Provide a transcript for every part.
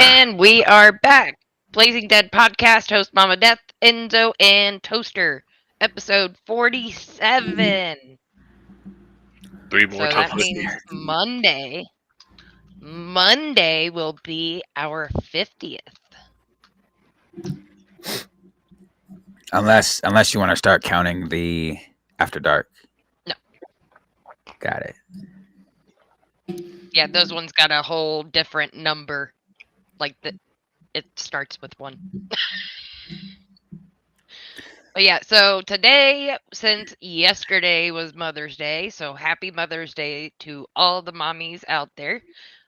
And we are back. Blazing Dead podcast, host Mama Death, Enzo, and Toaster. Episode 47. Three more So that tough means Monday will be our 50th. Unless you want to start counting the after dark. No. Got it. Yeah, those ones got a whole different number. It starts with 1. But yeah, so today, since yesterday was Mother's Day, so happy Mother's Day to all the mommies out there.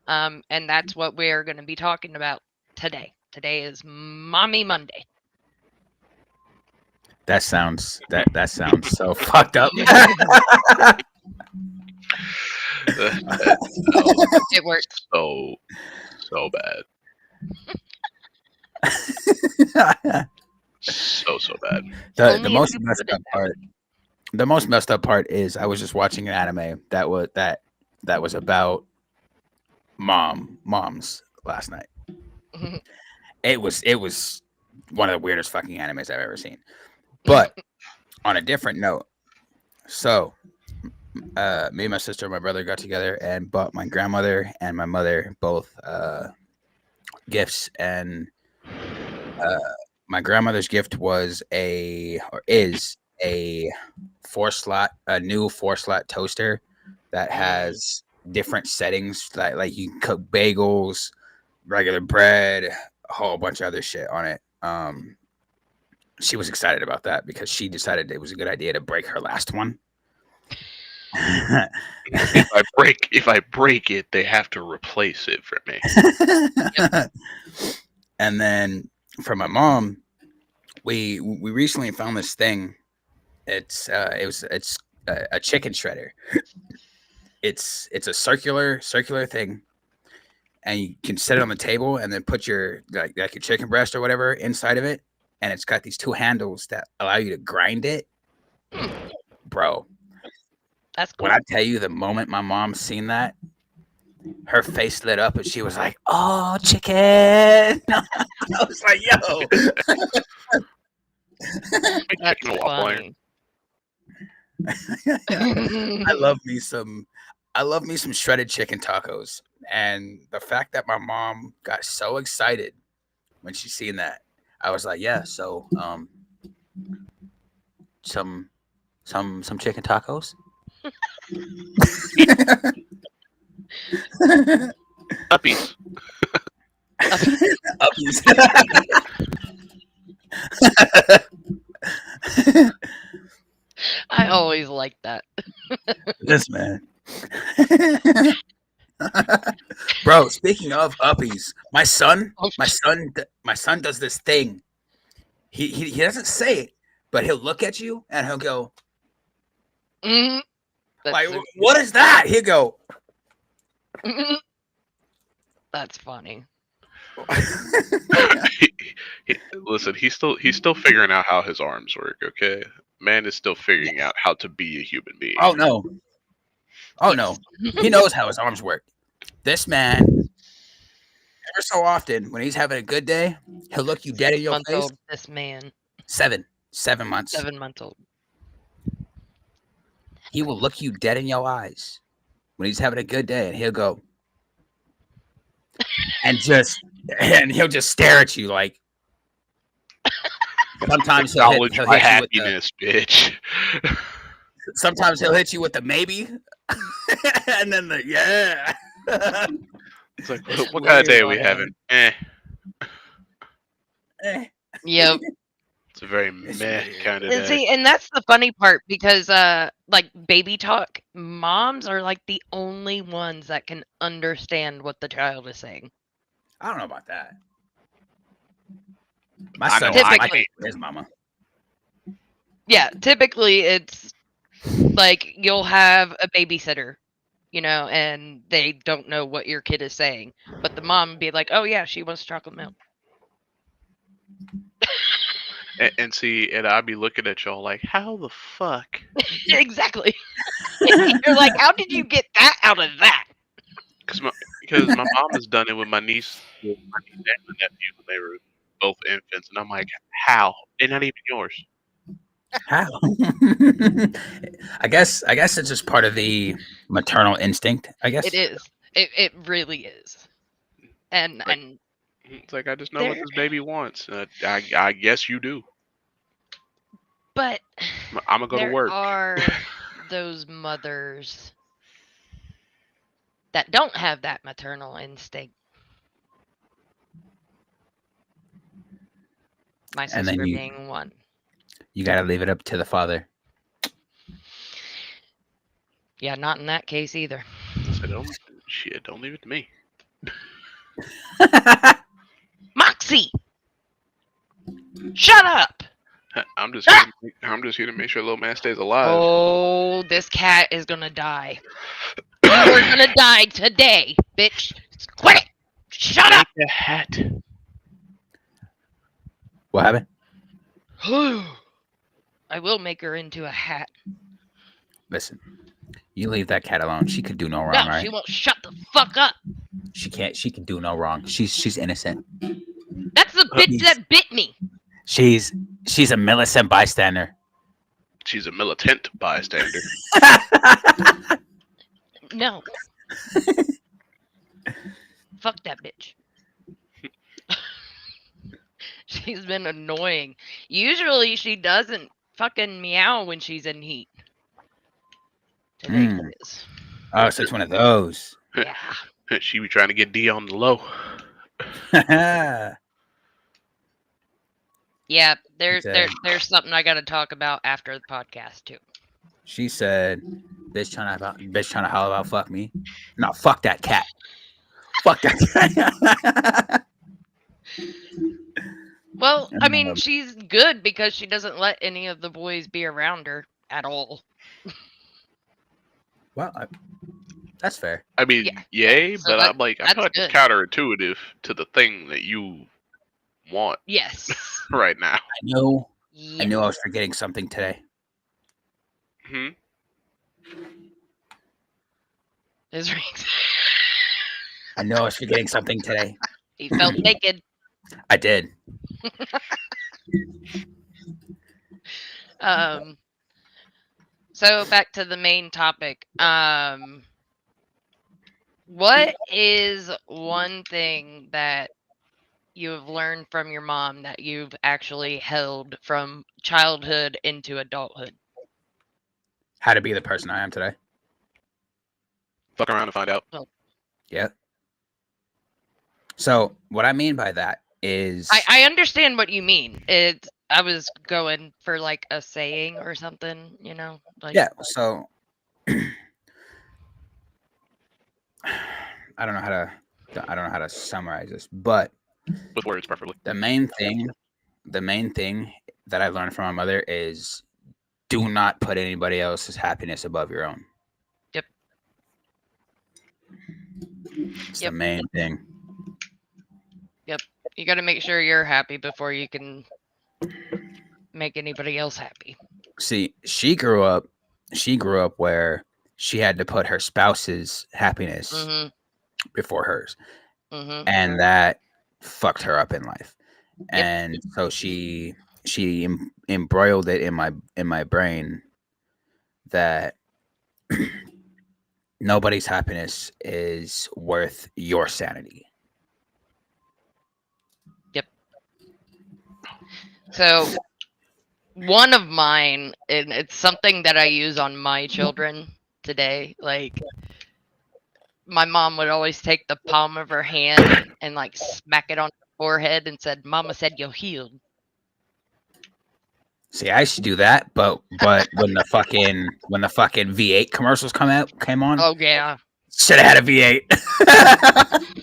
And that's what we're going to be talking about today. Today is Mommy Monday. That sounds so fucked up. It works. So bad. So bad. The Only most if you messed put it up that part. The most messed up part is I was just watching an anime that was about moms last night. It was one of the weirdest fucking animes I've ever seen. But on a different note, so me and my sister and my brother got together and bought my grandmother and my mother both gifts, and my grandmother's gift is a new 4-slot toaster that has different settings, like you can cook bagels, regular bread, a whole bunch of other shit on it. She was excited about that because she decided it was a good idea to break her last one. If I break it, they have to replace it for me. And then for my mom, we recently found this thing. It's a chicken shredder. It's a circular thing, and you can set it on the table and then put your like your chicken breast or whatever inside of it, and it's got these 2 handles that allow you to grind it. Bro, That's cool. when I tell you, the moment my mom seen that, her face lit up and she was like, "Oh, chicken!" I was like, "Yo." That's Chicken waffle iron. funny. I love me some shredded chicken tacos, and the fact that my mom got so excited when she seen that, I was like, "Yeah, so some chicken tacos." Uppies. Uppies. I always like that. Yes, man. Bro, speaking of uppies, my son does this thing. He doesn't say it, but he'll look at you and he'll go, Mhm. like, "What is that?" He'll go, That's funny. Listen, he's still figuring out how his arms work. Okay, man is still figuring out how to be a human being. "Oh no, he knows how his arms work." This man, ever so often, when he's having a good day, he'll look you dead in your Month face. old, this man. 7 months. 7 months old. He will look you dead in your eyes when he's having a good day, and he'll go and he'll just stare at you like. Sometimes he'll hit Acknowledge you my with happiness, bitch. sometimes he'll hit you with the maybe, and then the yeah. It's like, It's what kind of day are we weird, having? Yep. It's a very It's meh weird. kind of And day. see, and that's the funny part because, like baby talk, moms are like the only ones that can understand what the child is saying. I don't know about that. My I son know, I Typically. can't. his mama. Yeah, typically it's like you'll have a babysitter, and they don't know what your kid is saying, but the mom be like, "Oh yeah, she wants chocolate milk." And see, and I'd be looking at y'all like, how the fuck? Exactly. You're like, how did you get that out of that? Because because my mom has done it with my niece and my nephew when they were both infants, and I'm like, how? They're not even yours. How? I guess it's just part of the maternal instinct. I guess It is. It really is. And Like- and It's like I just know what There- this baby wants. I guess you do. but I'm gonna go to there work. are those mothers that don't have that maternal instinct. My And then sister you- being one. you got to leave it up to the father. Yeah, not in that case either. So don't leave it to me. Moxie! Shut up! I'm just here to make sure little man stays alive. Oh, this cat is gonna die. You are gonna die today, bitch. Quit it! Shut up! Make a hat. What happened? I will make her into a hat. Listen, you leave that cat alone. She could do no wrong, No, right? she won't shut the fuck up. She can't. She can do no wrong. She's innocent. That's the bitch that bit me. She's a Millicent bystander. She's a militant bystander. No. Fuck that bitch. She's been annoying. Usually she doesn't fucking meow when she's in heat. Today Hmm. it is. Oh, so it's one of those. Yeah. She be trying to get D on the low. Yeah, there's Okay. there's something I gotta talk about after the podcast too. She said, bitch trying to holler about fuck me. No, fuck that cat. Fuck that cat. Well, I mean, Um, she's good because she doesn't let any of the boys be around her at all. Well, that's fair. I mean, Yeah. yay, So but that- I'm like, I that's feel like it's good. counterintuitive to the thing that you want Yes. right now. I knew Yeah. I was forgetting something today. Hmm? His rings. I knew I was forgetting something today. He felt naked. I did. So back to the main topic. What is one thing that you have learned from your mom that you've actually held from childhood into adulthood? How to be the person I am today. Fuck around and find out. Yeah. So what I mean by that is I understand what you mean. I was going for like a saying or something, you know? Like yeah. So I don't know how to summarize this, but With words, preferably. the main thing that I learned from my mother is do not put anybody else's happiness above your own. Yep. It's Yep. the main thing. you got to make sure you're happy before you can make anybody else happy. See, she grew up where she had to put her spouse's happiness Mhm. before hers. Mhm. And that fucked her up in life. Yep. And so she embroiled it in my brain that nobody's happiness is worth your sanity. So one of mine, and it's something that I use on my children today. Like my mom would always take the palm of her hand and like smack it on her forehead and said, "Mama said you're healed." See, I used to do that, but when the fucking V8 commercials came on, Oh yeah. should have had a V8.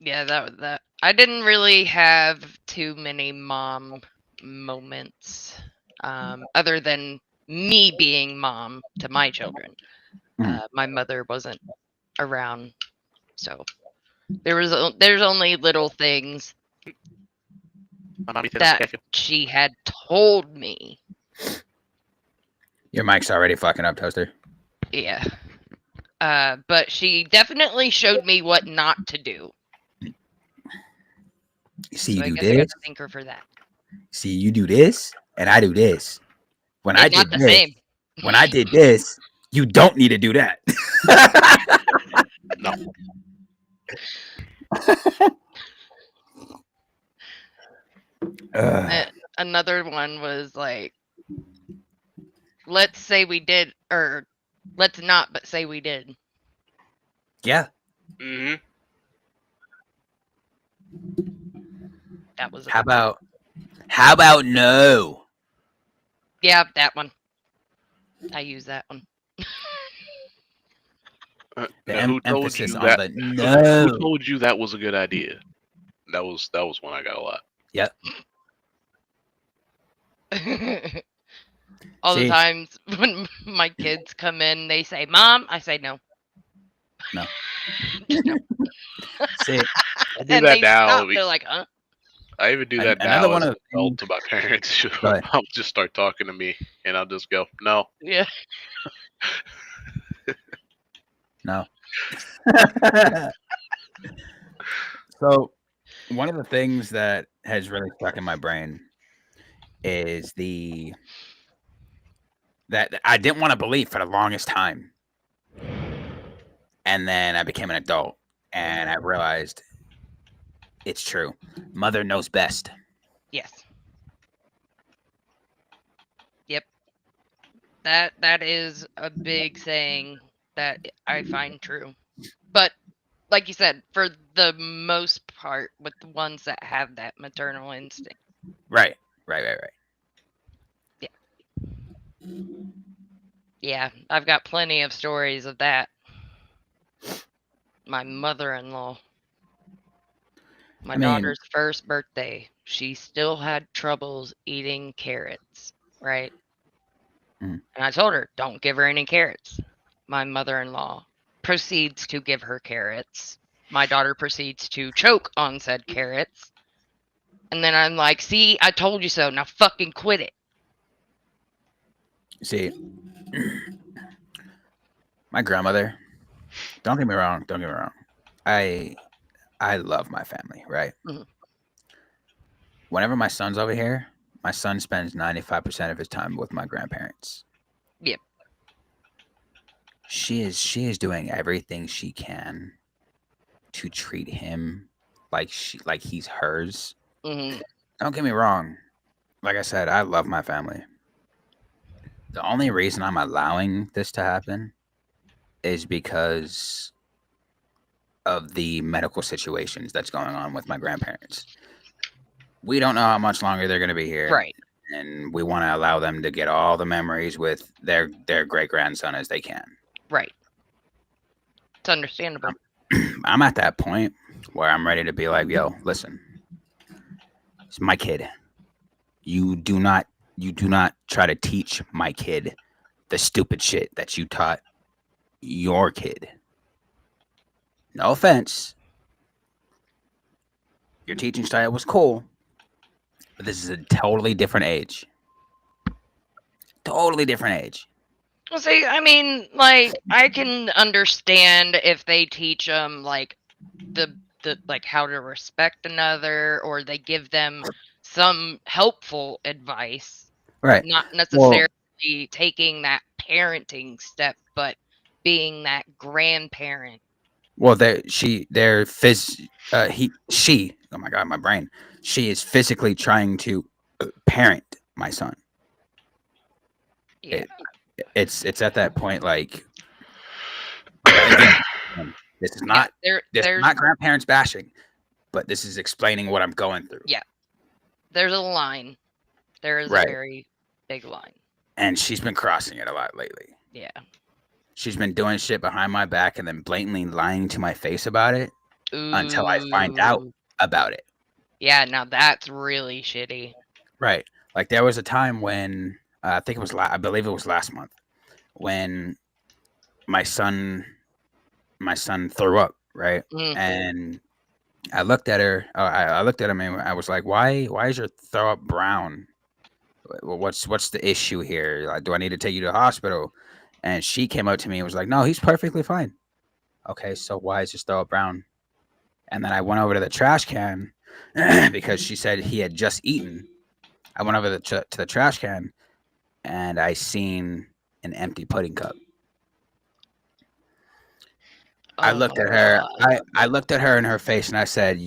Yeah, that I didn't really have too many mom moments, other than me being mom to my children. My mother wasn't around, so there's only little things My mommy said that it's she had told me. Your mic's already fucking up, Toaster. Yeah. But she definitely showed me what not to do. See, So you I do guess I got this. to thank her for that. See, you do this, and I do this. When I It's not did the this, same. when I did this, you don't need to do that. No. Another one was like, let's say we did, or let's not, but say we did. Yeah. Mm-hmm. That was a How good one. how about no? Yeah, that one. I use that one. The Now, who told emphasis you on that? the Who no. told you that was a good idea? That was one I got a lot. Yep. All the See? times when my kids come in, they say, "Mom," I say no. No. Just no. See, I do And that they now. stop. They're like, "Huh?" I even do that another now one as of an the adult things. to my parents. Go ahead. I'll just start talking to me, and I'll just go, "No." Yeah. No. So, one of the things that has really stuck in my brain is that I didn't want to believe for the longest time. And then I became an adult and I realized it's true. Mother knows best. Yes. Yep. That is a big saying that I find true. But like you said, for the most part, with the ones that have that maternal instinct. Right. Yeah, I've got plenty of stories of that. My mother-in-law. My daughter's first birthday, she still had troubles eating carrots, right? Mhm. And I told her, don't give her any carrots. My mother-in-law proceeds to give her carrots. My daughter proceeds to choke on said carrots. And then I'm like, see, I told you so. Now fucking quit it. See, my grandmother, don't get me wrong. I love my family, right? Mhm. Whenever my son's over here, my son spends 95% of his time with my grandparents. Yep. She is doing everything she can to treat him like he's hers. Mhm. Don't get me wrong. Like I said, I love my family. The only reason I'm allowing this to happen is because of the medical situations that's going on with my grandparents. We don't know how much longer they're going to be here. Right. And we want to allow them to get all the memories with their great grandson as they can. Right. It's understandable. I'm at that point where I'm ready to be like, yo, listen, it's my kid. You do not try to teach my kid the stupid shit that you taught your kid. No offense. Your teaching style was cool, but this is a totally different age. Totally different age. Well, see, I mean, like, I can understand if they teach them, like, the like how to respect another, or they give them some helpful advice. Right. Not necessarily taking that parenting step, but being that grandparent. Well, she oh my god, my brain. She is physically trying to parent my son. Yeah. It's at that point like again, this is not there's not grandparents bashing, but this is explaining what I'm going through. Yeah. There's a line. There is Right. a very big line. And she's been crossing it a lot lately. Yeah. She's been doing shit behind my back and then blatantly lying to my face about it until I find out Ooh. about it. Yeah, now that's really shitty. Right. Like there was a time when I think it was I believe it was last month when my son threw up, right? Mhm. And I looked at her. I looked at him and I was like, "Why is your throw up brown? What's the issue here? Like, do I need to take you to the hospital?" And she came up to me and was like, "No, he's perfectly fine." Okay, so why is his throat brown? And then I went over to the trash can because she said he had just eaten. I went over to the trash can and I seen an empty pudding cup. I Oh looked my at her. God. I looked at her in her face and I said,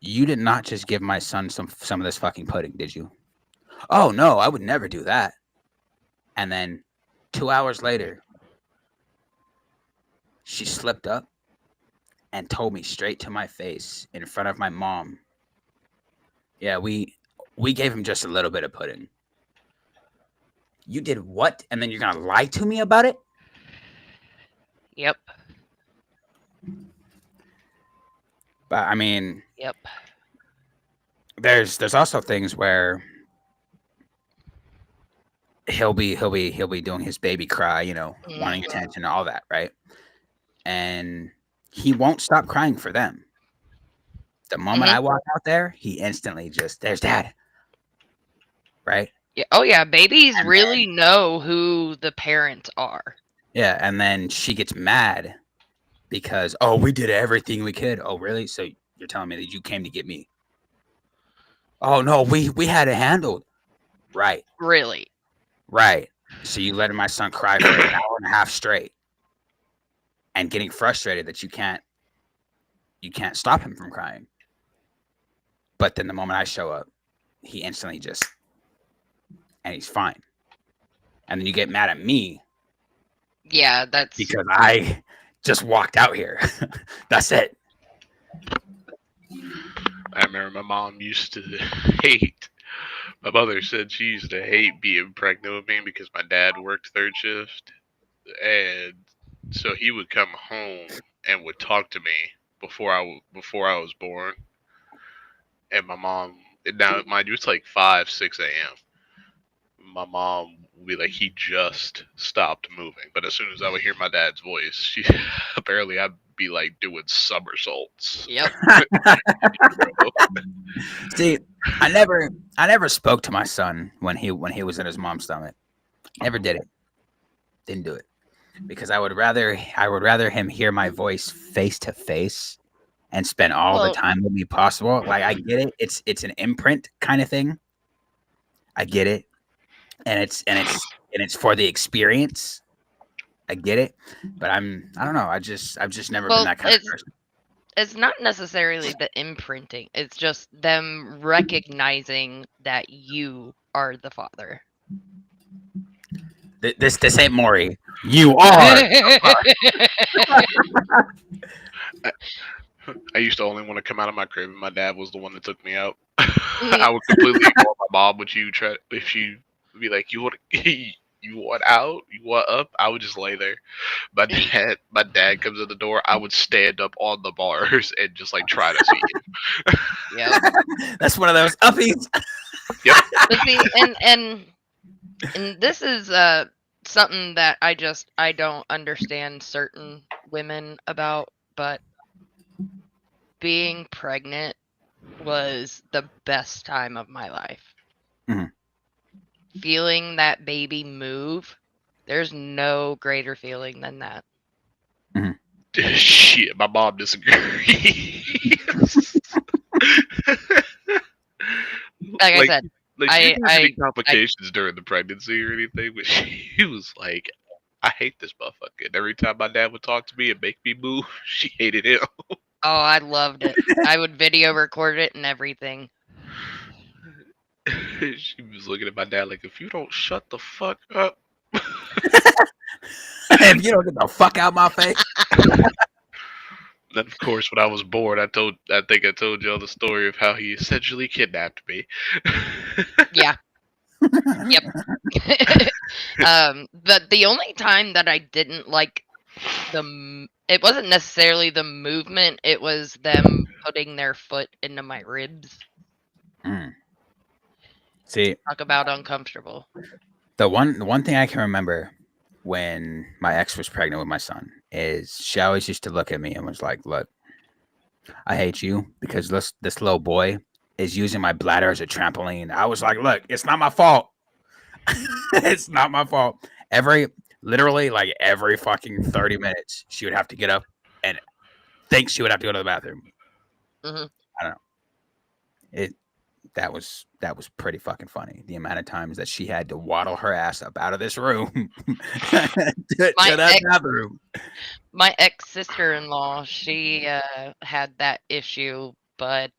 "You did not just give my son some of this fucking pudding, did you?" "Oh no, I would never do that." And then 2 hours later, she slipped up and told me straight to my face in front of my mom, "Yeah, we gave him just a little bit of pudding." You did what? And then you're gonna lie to me about it? Yep. But I mean, Yep. there's also things where he'll be doing his baby cry, wanting Mhm. attention, all that, right? And he won't stop crying for them. The moment Mhm. I walk out there, he instantly just, "There's dad," right? Yeah. Oh yeah. Babies And really know who the parents are. yeah, and then she gets mad because, "Oh, we did everything we could." "Oh, really? So you're telling me that you came to get me?" "Oh no, we had it handled." Right, Really. right. So you letting my son cry for an hour and a half straight and getting frustrated that you can't stop him from crying. But then the moment I show up, he instantly just, and he's fine. And then you get mad at me Yeah. That's. because I just walked out here. That's it. I remember my mom used to hate. My mother said she used to hate being pregnant with me because my dad worked third shift, and so he would come home and would talk to me before I was born. And my mom, now mind you, it's like 5, 6 a.m. My mom would be like, he just stopped moving. But as soon as I would hear my dad's voice, she apparently I'd be like doing somersaults. Yep. See, I never spoke to my son when he was in his mom's stomach. Never did it. Didn't do it. Because I would rather him hear my voice face to face and spend all the Well. time with me possible. Like, I get it. It's an imprint kind of thing. I get it. And it's for the experience. I get it. But I don't know. I've just never been Well. that kind of person. It's not necessarily the imprinting. It's just them recognizing that you are the father. This ain't Maury. You are. I used to only want to come out of my crib, and my dad was the one that took me out. I would completely ignore my mom. Would you try if she would be like, "You want you want out? You want up?" I would just lay there. My dad comes in the door. I would stand up on the bars and just like try to see him. Yep. That's one of those uppies. Yep. But see, and this is something that I don't understand certain women about, but being pregnant was the best time of my life. Mhm. Feeling that baby move, there's no greater feeling than that. Shit, my mom disagrees. Like I said, Like she didn't have any I complications during the pregnancy or anything, but she was like, "I hate this motherfucker." And every time my dad would talk to me and make me move, she hated him. I loved it. I would video record it and everything. She was looking at my dad like, "If you don't shut the fuck up." If you don't get the fuck out my face. Then, of course, when I was born, I think I told y'all the story of how he essentially kidnapped me. Yeah. Yep. But the only time that I didn't like it wasn't necessarily the movement, it was them putting their foot into my ribs. See, Talk about uncomfortable. the one thing I can remember when my ex was pregnant with my son is she always used to look at me and was like, "Look, I hate you because this little boy is using my bladder as a trampoline. I was like, look, it's not my fault. It's not my fault. Literally, like every fucking 30 minutes, she would have to get up and think she would have to go to the bathroom. Mhm. I don't know. That was pretty fucking funny. The amount of times that she had to waddle her ass up out of this room to that bathroom. My ex-sister-in-law, she had that issue, but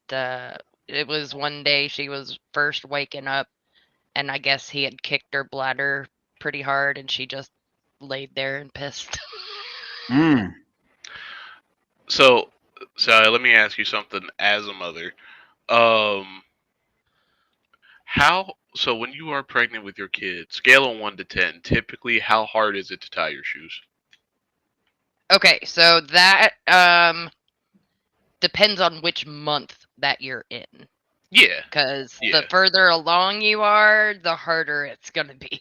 it was one day she was first waking up, and I guess he had kicked her bladder pretty hard, and she just laid there and pissed. So let me ask you something as a mother. So when you are pregnant with your kid, scale of 1 to 10, typically how hard is it to tie your shoes? Okay, so that depends on which month that you're in. Yeah. Because the further along you are, the harder it's gonna be.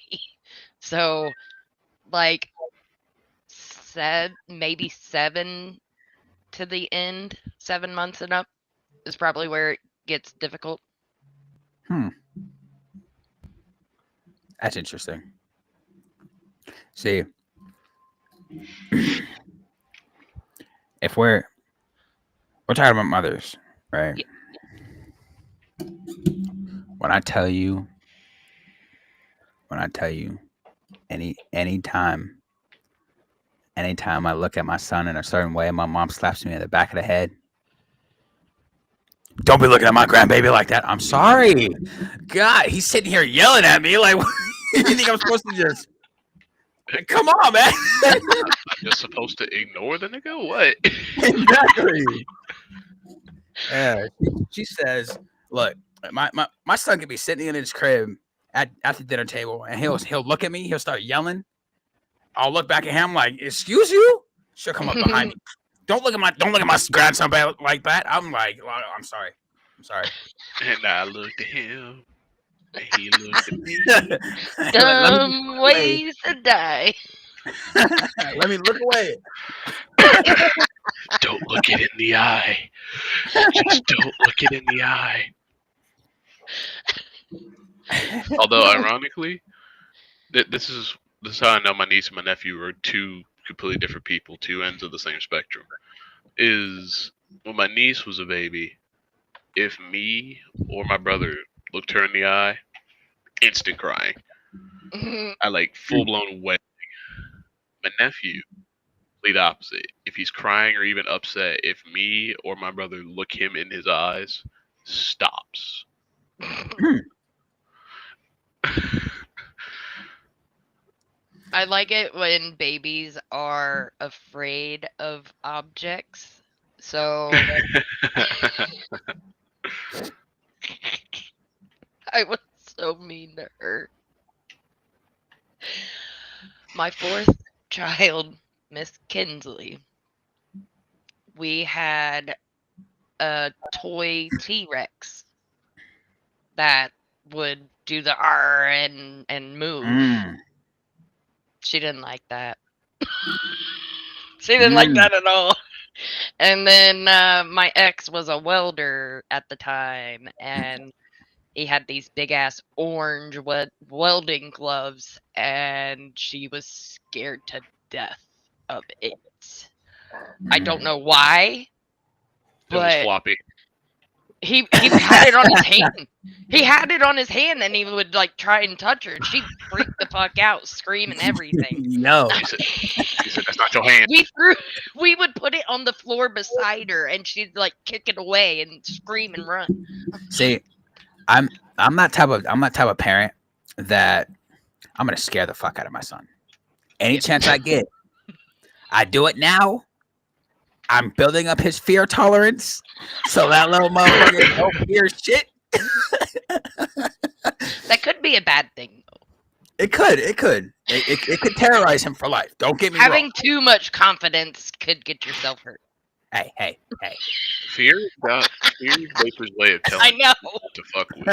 So, like, maybe 7 to the end, 7 months and up is probably where it gets difficult. That's interesting. See, if we're talking about mothers, right? Yeah. When I tell you, anytime I look at my son in a certain way, my mom slaps me in the back of the head. Don't be looking at my grandbaby like that. I'm sorry. God, he's sitting here yelling at me like, you think I'm supposed to just... Come on, man. You're supposed to ignore the nigga? What? Exactly. Yeah. She says, look, my son could be sitting in his crib at the dinner table, and he'll look at me. He'll start yelling. I'll look back at him like, excuse you? She'll come up behind me. Don't look at my grandson like that. I'm like, oh, I'm sorry. And I looked at him. And he looked at me. Dumb ways to die. Let me look away. Don't look it in the eye. Just don't look it in the eye. Although, ironically, this is how I know my niece and my nephew are two completely different people, two ends of the same spectrum. Is when my niece was a baby, if me or my brother looked her in the eye, instant crying. I like full blown wet. My nephew, complete opposite. If he's crying or even upset, if me or my brother look him in his eyes, stops. I like it when babies are afraid of objects. So I was so mean to her. My fourth child, Miss Kinsley, we had a toy T-Rex that would do the R and move. She didn't like that. She didn't like that at all. And then my ex was a welder at the time, and he had these big ass orange welding gloves, and she was scared to death of it. I don't know why, It was but floppy. he had it on his hand. He had it on his hand, and he would like try and touch her, and she'd freak the fuck out, scream and everything. No, He said, "That's not your hand." We would put it on the floor beside her, and she'd like kick it away and scream and run. See, I'm that type of parent that I'm gonna scare the fuck out of my son. Any chance I get, I do it now. I'm building up his fear tolerance, so that little motherfucker don't fear shit. That could be a bad thing, though. It could terrorize him for life. Don't get me wrong. Having too much confidence could get yourself hurt. Hey. Fear is nature's way of telling I know. you to fuck with.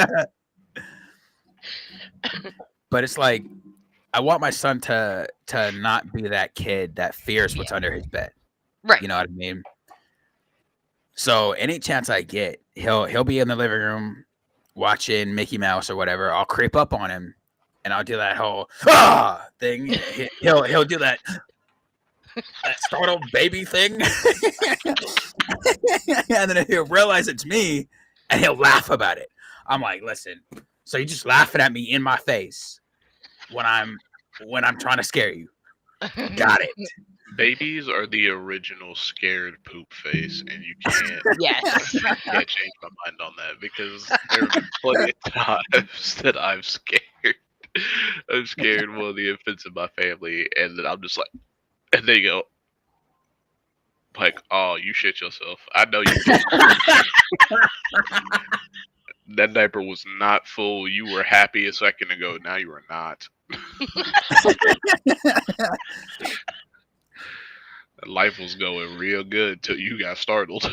But it's like I want my son to not be that kid that fears what's under his bed. Right. You know what I mean? So any chance I get, he'll be in the living room watching Mickey Mouse or whatever. I'll creep up on him and I'll do that whole thing. He'll do that startled baby thing, and then he'll realize it's me, and he'll laugh about it. I'm like, listen, so you're just laughing at me in my face when I'm trying to scare you. Got it. Babies are the original scared poop face, and you can't Yes. change my mind on that because there have been plenty of times that I've scared one of the infants in my family, and then I'm just like, and they go, like, oh, you shit yourself. I know you did. That diaper was not full. You were happy a second ago. Now you are not. Life was going real good till you got startled.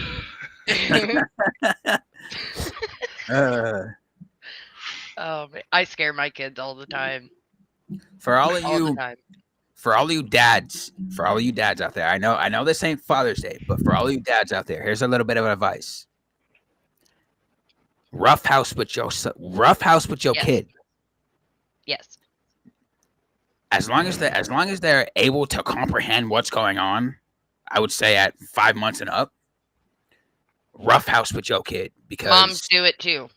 Oh, man. I scare my kids all the time. For all of All the you, time. for all of you dads out there, I know this ain't Father's Day, but for all of you dads out there, here's a little bit of advice. Rough house with your Yes. kid. Yes. As long as they're able to comprehend what's going on, I would say at 5 months and up, rough house with your kid because Moms do it too.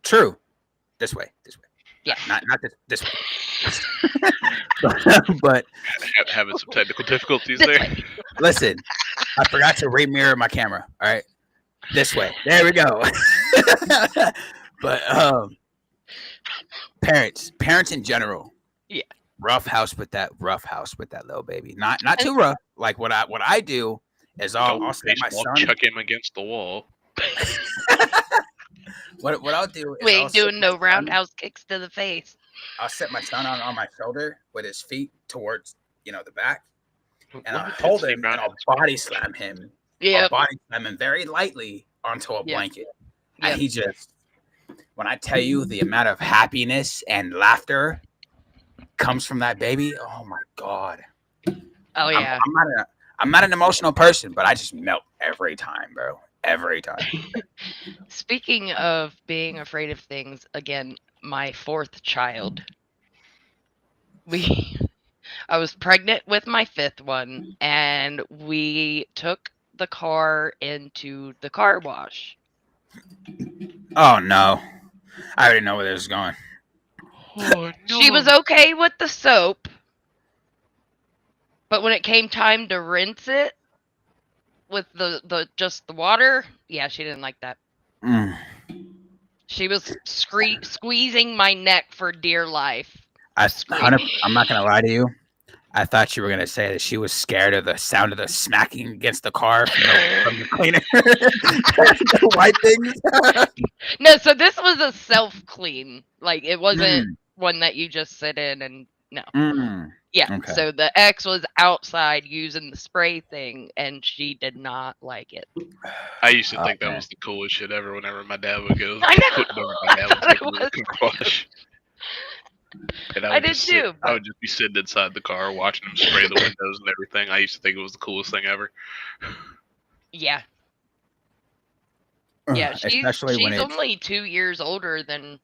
true. This way. Yeah. Not this way. but Having some technical difficulties This there. way. listen, I forgot to re-mirror my camera. All right, this way. There we go. But parents in general. Yeah. Rough house with that little baby. Not too rough. Like what I do is I'll set my son. Chuck him against the wall. What I'll do is We I'll ain't set doing my no son- roundhouse kicks to the face. I'll set my son on my shoulder with his feet towards the back, and I'll What? hold Steve him Brown and I'll body slam him. Yep. I'll body slam him very lightly onto a blanket, Yep. and he just. When I tell you the amount of happiness and laughter comes from that baby, oh my god! Oh yeah. I'm not an emotional person, but I just melt every time, bro. Every time. Speaking of being afraid of things, again, my fourth child. I was pregnant with my fifth one, and we took the car into the car wash. Oh no! I already know where this is going. Oh, no. She was okay with the soap, but when it came time to rinse it with the just the water, yeah, she didn't like that. Mm. She was squeezing my neck for dear life. I'm not gonna lie to you. I thought you were gonna say that she was scared of the sound of the smacking against the car from the cleaner, the white things. No, so this was a self clean. Like it wasn't one that you just sit in and no. Yeah. Okay. So the ex was outside using the spray thing, and she did not like it. I used to think that Okay. was the coolest shit ever whenever my dad would go. I know. My dad would I take thought me it to the car wash. And I did too, I would just be sitting inside the car watching him spray the windows and everything. I used to think it was the coolest thing ever. Yeah. Yeah. Especially when she's it's only 2 years older than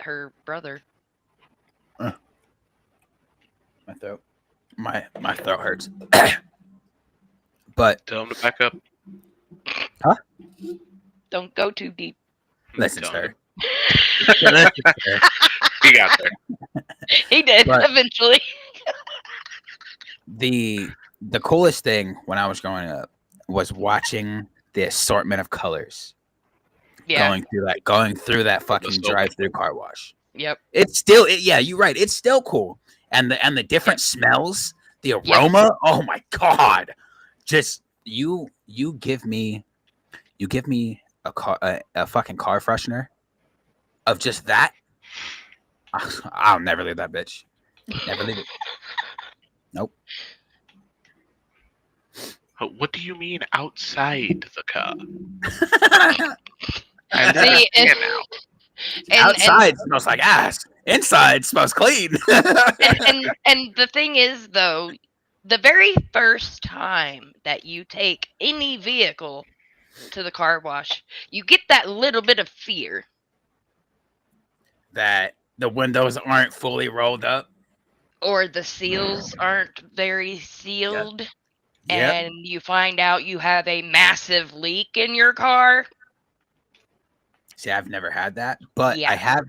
her brother. my throat hurts. But Tell him to back up. Don't go too deep. listen, Tell sir. him. Listen, sir. He got there. He did But- eventually. The coolest thing when I was growing up was watching the assortment of colors Yeah. going through that fucking soap. drive-through car wash. Yep. It's still yeah, you're right. It's still cool. And the different smells, the aroma, oh my god. Just you give me a fucking car freshener of just that. I'll never leave that bitch. Never leave it. Nope. What do you mean outside the car? See, and, Outside smells like ass. Inside smells clean. and the thing is, though, the very first time that you take any vehicle to the car wash, you get that little bit of fear. That the windows aren't fully rolled up. Or the seals aren't very sealed, Yep. and you find out you have a massive leak in your car. See, I've never had that, but Yeah. I have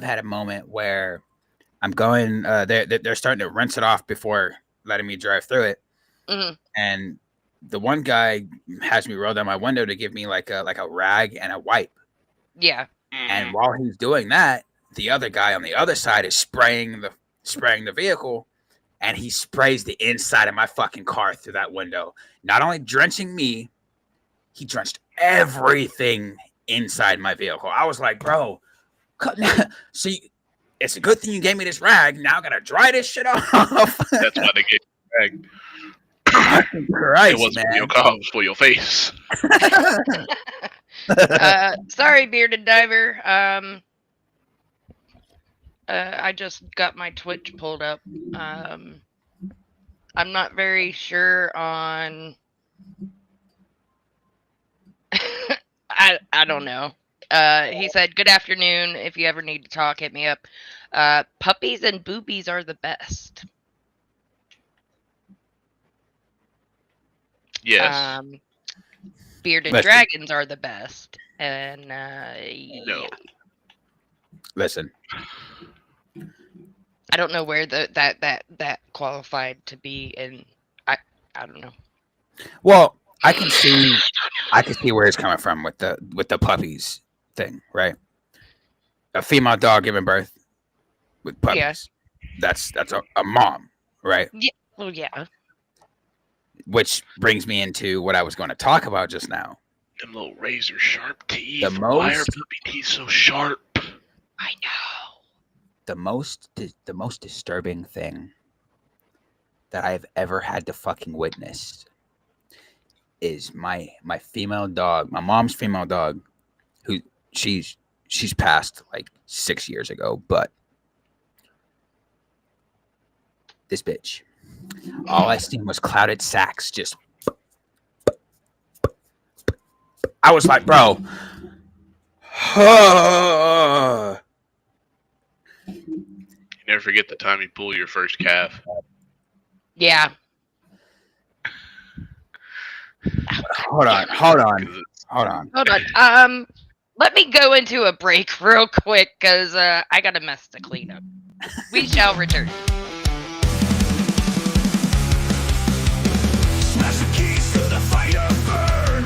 had a moment where I'm going. They're starting to rinse it off before letting me drive through it, Mhm. and the one guy has me roll down my window to give me like a rag and a wipe. Yeah. And while he's doing that, the other guy on the other side is spraying the vehicle, and he sprays the inside of my fucking car through that window. Not only drenching me, he drenched everything inside my vehicle. I was like, bro, see, it's a good thing you gave me this rag. Now I gotta dry this shit off. That's why they get dragged. Christ, It wasn't man. for your car, it was for your face. Sorry, bearded diver. I just got my Twitch pulled up. I'm not very sure on. I don't know. He said, "Good afternoon. If you ever need to talk, hit me up. Puppies and boobies are the best." Yes. Bearded Listen. dragons are the best, and No. yeah. Listen, I don't know where that qualified to be in. I don't know. well, I can see where it's coming from with the puppies thing, right? A female dog giving birth with puppies. Yeah. That's a mom, right? Yeah. Well, yeah. Which brings me into what I was going to talk about just now. Them little razor sharp teeth. The Why are most- puppy teeth so sharp? I know. The most disturbing thing that I've ever had to fucking witness is my female dog, my mom's female dog, who she's passed like 6 years ago, but this bitch, all I seen was clouded sacks. Just, I was like, bro, You never forget the time you pull your first calf. Yeah. hold on. 'Cause it's- Hold on. Let me go into a break real quick because I got a mess to clean up. We shall return. Smash the keys to the fire burn.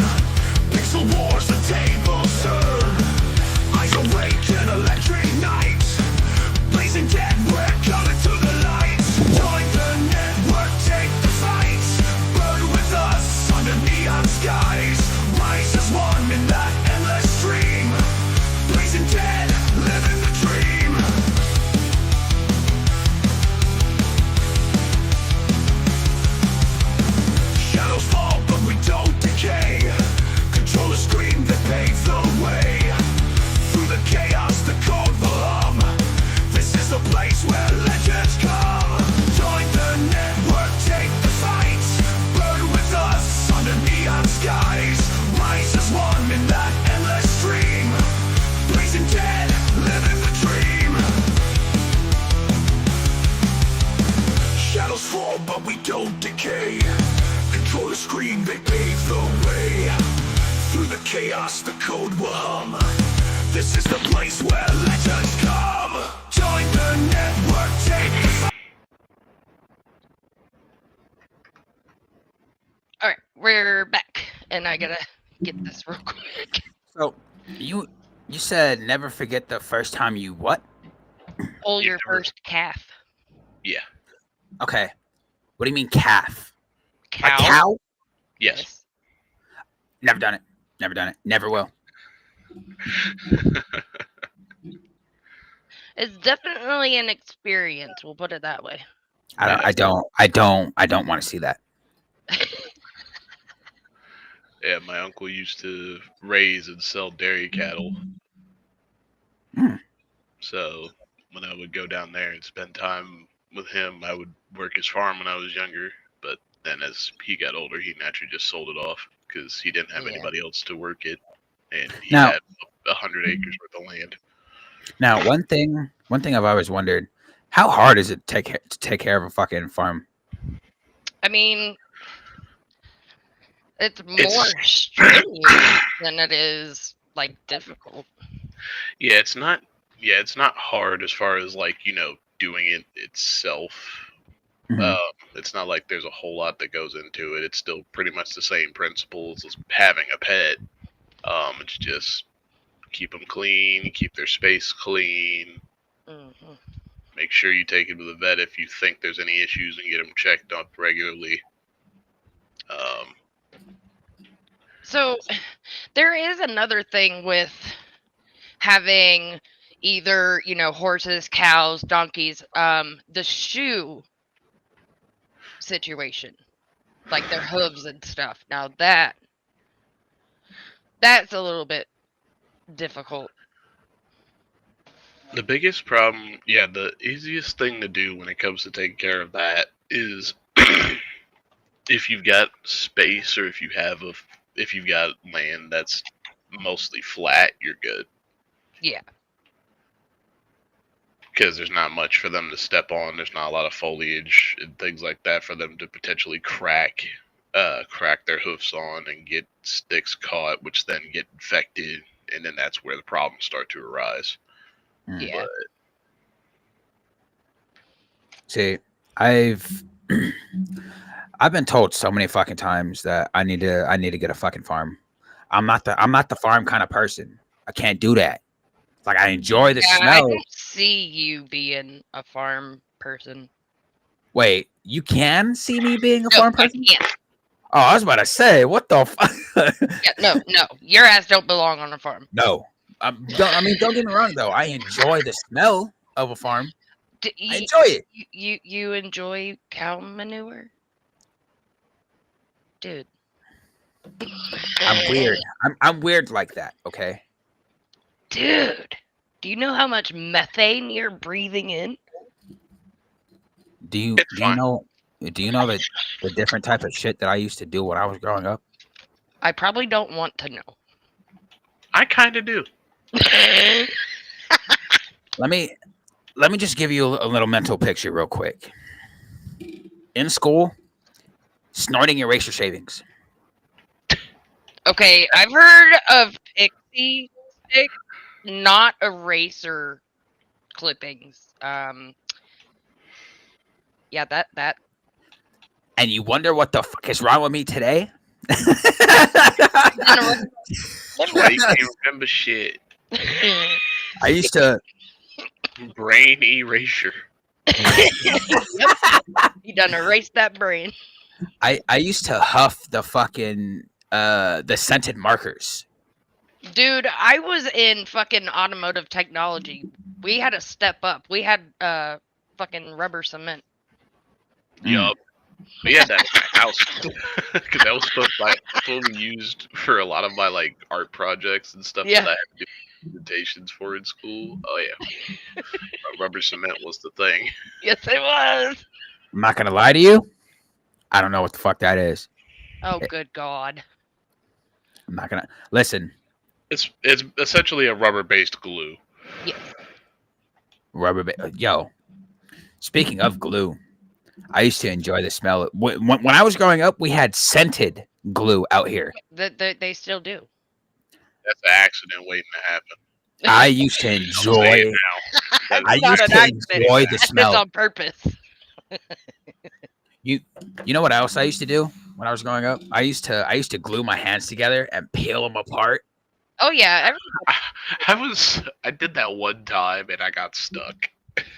Pixel wars, the tables turn. Eyes awake in electric night. Blazing dead, we're coming to the light. Join the network, take the fight. Burn with us under neon skies. Rise as one in that endless stream. Blazing dead, living the dream. Shadows fall, but we don't decay. Control the screen that paves the way. Through the chaos, the code will hum. This is the place where legends come. Join the network, take the fight. Burn with us under neon skies. Rise as one in that endless stream. Blazing dead, living the dream. Shadows fall, but we don't decay. Control the screen, they pave the way. Through the chaos, the code will hum. This is the place where legends come. Join the network, take the fight. All right, we're back, and I gotta get this real quick. So you said never forget the first time you what? Pull You your never- first calf. Yeah. Okay, what do you mean calf? Cow. A cow? Yes. Never done it. Never will. It's definitely an experience. We'll put it that way. I don't want to see that. Yeah, my uncle used to raise and sell dairy cattle. Hmm. So when I would go down there and spend time with him, I would work his farm when I was younger. But then as he got older, he naturally just sold it off because he didn't have Yeah. anybody else to work it, and he Now- had 100 acres worth of land. Now, one thing I've always wondered: how hard is it to take care of a fucking farm? I mean, it's more It's- strenuous than it is like difficult. Yeah, it's not. Yeah, it's not hard as far as like doing it itself. Mhm. It's not like there's a whole lot that goes into it. It's still pretty much the same principles as having a pet. It's just keep them clean, keep their space clean, hmm make sure you take it to the vet if you think there's any issues and get them checked up regularly. So there is another thing with having either, horses, cows, donkeys, the shoe situation, like their hooves and stuff. Now that's a little bit difficult. The biggest problem, the easiest thing to do when it comes to taking care of that is if you've got space or if you've got land that's mostly flat, you're good. Yeah. Because there's not much for them to step on. There's not a lot of foliage and things like that for them to potentially crack their hoofs on and get sticks caught, which then get infected, and then that's where the problems start to arise. Yeah. But See, I've been told so many fucking times that I need to get a fucking farm. I'm not the farm kind of person. I can't do that. Like, I enjoy the Yeah, I smell. don't see you being a farm person. Wait, you can see me being a No, farm I person? can't. Oh, I was about to say, what the fuck? Yeah, no, your ass don't belong on a farm. No. Don't get me wrong though. I enjoy the smell of a farm. I enjoy it. You enjoy cow manure, dude? I'm weird. I'm weird like that. Okay. Dude, do you know how much methane you're breathing in? Do you It's fine. know the different type of shit that I used to do when I was growing up? I probably don't want to know. I kind of do. Let me just give you a little mental picture real quick. In school, snorting eraser shavings. Okay, I've heard of pixie stick, not eraser clippings. Yeah, that. And you wonder what the fuck is wrong with me today? That's why you can't remember shit. I used to Brain erasure. Yep, you done erased that brain. I used to huff the fucking the scented markers. Dude, I was in fucking automotive technology. We had to step up. We had fucking rubber cement. Yup. We had that in my house because that was stuff we used for a lot of my like art projects and stuff Yeah. that I had to do presentations for in school. Oh yeah, rubber cement was the thing. Yes, it was. I'm not gonna lie to you. I don't know what the fuck that is. Oh, good God. I'm not gonna listen. It's essentially a rubber based glue. Yo, speaking of glue, I used to enjoy the smell. When I was growing up, we had scented glue out here. They still do. That's an accident waiting to happen. I used to I'll say it enjoy. now. That I is used an to accident. enjoy the It's smell. on purpose. You know what else I used to do when I was growing up? I used to glue my hands together and peel them apart. Oh yeah, I did that one time and I got stuck.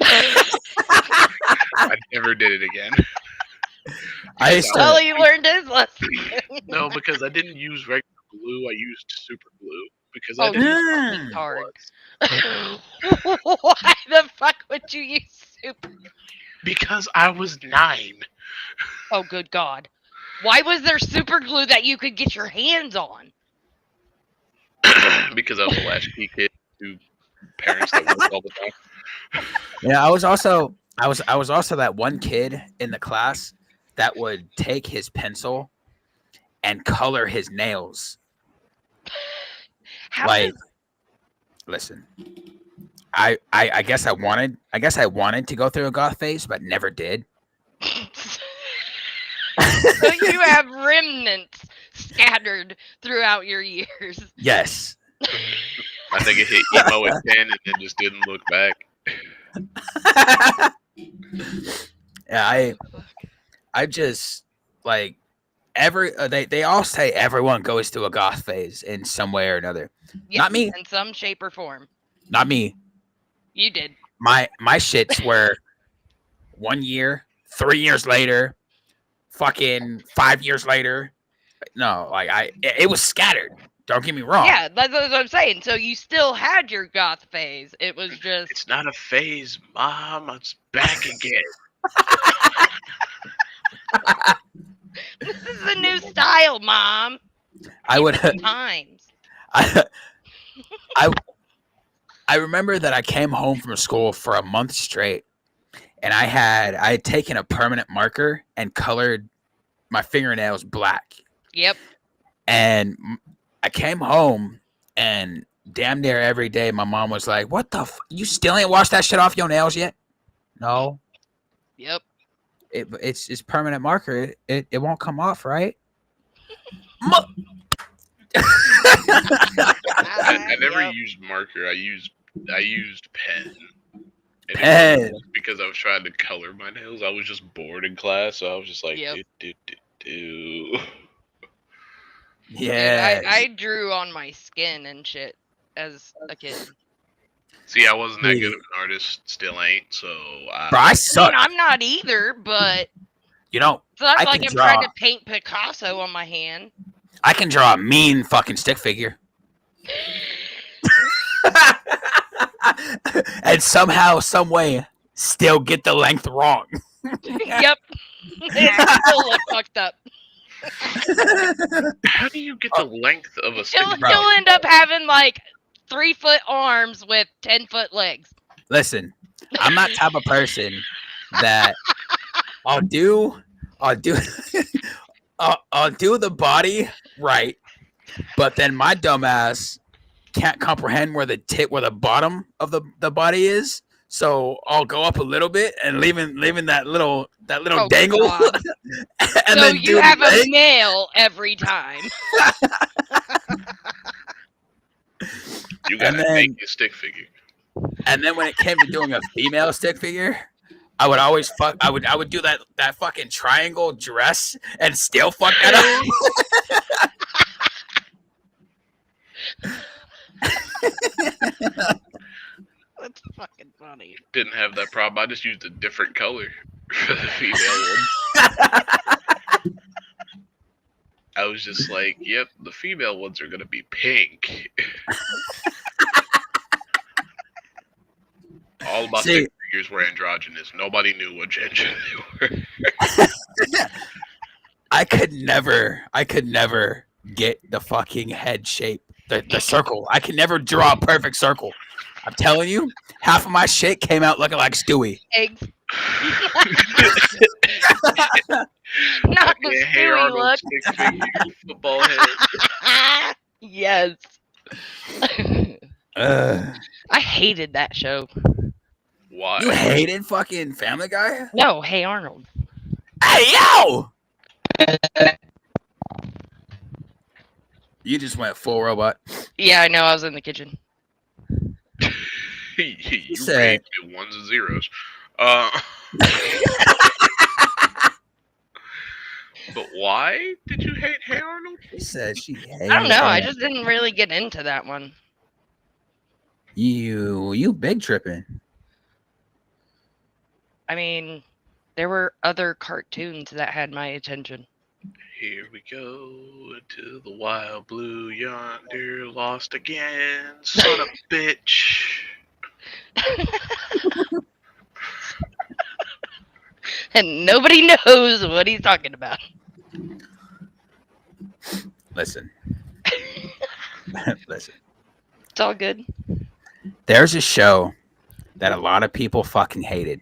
I never did it again. I used to. well, he learned his lesson. No, because I didn't use regular glue. I used super glue because Oh, I didn't Mm. Hard. Why the fuck would you use super? because I was 9. Oh, good God. Why was there super glue that you could get your hands on? Because I was a latchkey kid to parents that worked all the time. Yeah, I was also that one kid in the class that would take his pencil and color his nails. How Like, listen, I guess I wanted to go through a goth phase, but never did. So you have remnants scattered throughout your years. Yes. I think it hit emo at 10 and then just didn't look back. Yeah, I just like they all say everyone goes through a goth phase in some way or another. Yes, Not me. in some shape or form. Not me. You did. My shits were 1 year, 3 years later, fucking 5 years later. No, like it was scattered. Don't get me wrong. Yeah, that's what I'm saying. So you still had your goth phase. It was just It's not a phase, Mom. It's back again. this is a new style, Mom. I would Times. I remember that I came home from school for a month straight, and I had taken a permanent marker and colored my fingernails black. Yep. And I came home, and damn near every day, my mom was like, "What the? You still ain't washed that shit off your nails yet?" No. Yep. It's permanent marker. It won't come off, right? I never Yep. used marker. I used pen. And Pen. it was because I was trying to color my nails. I was just bored in class, so I was just like, Yep. do. Yeah. I drew on my skin and shit as a kid. See, I wasn't that good of an artist. Still ain't. So Bro, I I suck. mean, I'm not either, but You know, it's not I like can I'm trying draw. to paint Picasso on my hand. I can draw a mean fucking stick figure. And somehow, some way, still get the length wrong. Yep. It still look fucked up. how do you get the length of a stick? He'll end up having like 3-foot arms with 10-foot legs. Listen, I'm that type of person that I'll do I'll do the body right, but then my dumbass can't comprehend where the bottom of the body is. So I'll go up a little bit and leaving that little Oh, dangle, God. and So then you do have the a leg. nail every time. You gotta then- make a stick figure. And then when it came to doing a female stick figure, I would always I would do that fucking triangle dress and still fuck that up. That's fucking funny. Didn't have that problem. I just used a different color for the female one. I was just like, yep, the female ones are gonna be pink. All of my See- stick figures were androgynous. Nobody knew what gender they were. I could never get the fucking head shape, the circle. I could never draw a perfect circle. I'm telling you, half of my shit came out looking like Stewie. Eggs. Not the Yeah, hey, Stewie Arnold look. stick figure, football head. Yes. Ugh. I hated that show. Why? You hated fucking Family Guy? No, Hey Arnold. Hey yo! You just went full robot. Yeah, I know. I was in the kitchen. you said- rated me ones and zeros. But why did you hate Hey Arnold? She said she hated. I don't know. I it. just didn't really get into that one. You big tripping. I mean, there were other cartoons that had my attention. Here we go into the wild blue yonder, lost again, son of a bitch. And nobody knows what he's talking about. Listen. Listen. It's all good. There's a show that a lot of people fucking hated.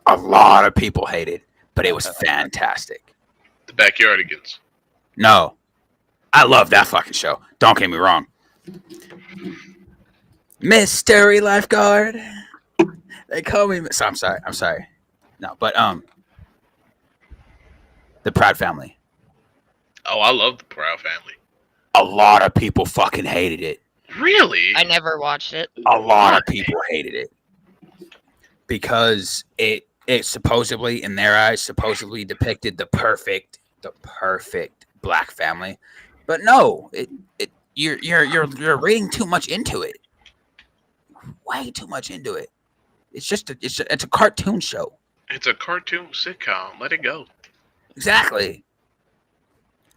A lot of people hated. but it was fantastic. The Backyardigans. No, I love that fucking show. Don't get me wrong. Mystery lifeguard. They call me. So I'm sorry. No, but the Proud Family. Oh, I love the Proud Family. A lot of people fucking hated it. Really? I never watched it. A lot of people hated it because it supposedly, in their eyes, supposedly depicted the perfect black family. But no, you're reading too much into it. Way too much into it. It's a cartoon show. It's a cartoon sitcom. Let it go. Exactly.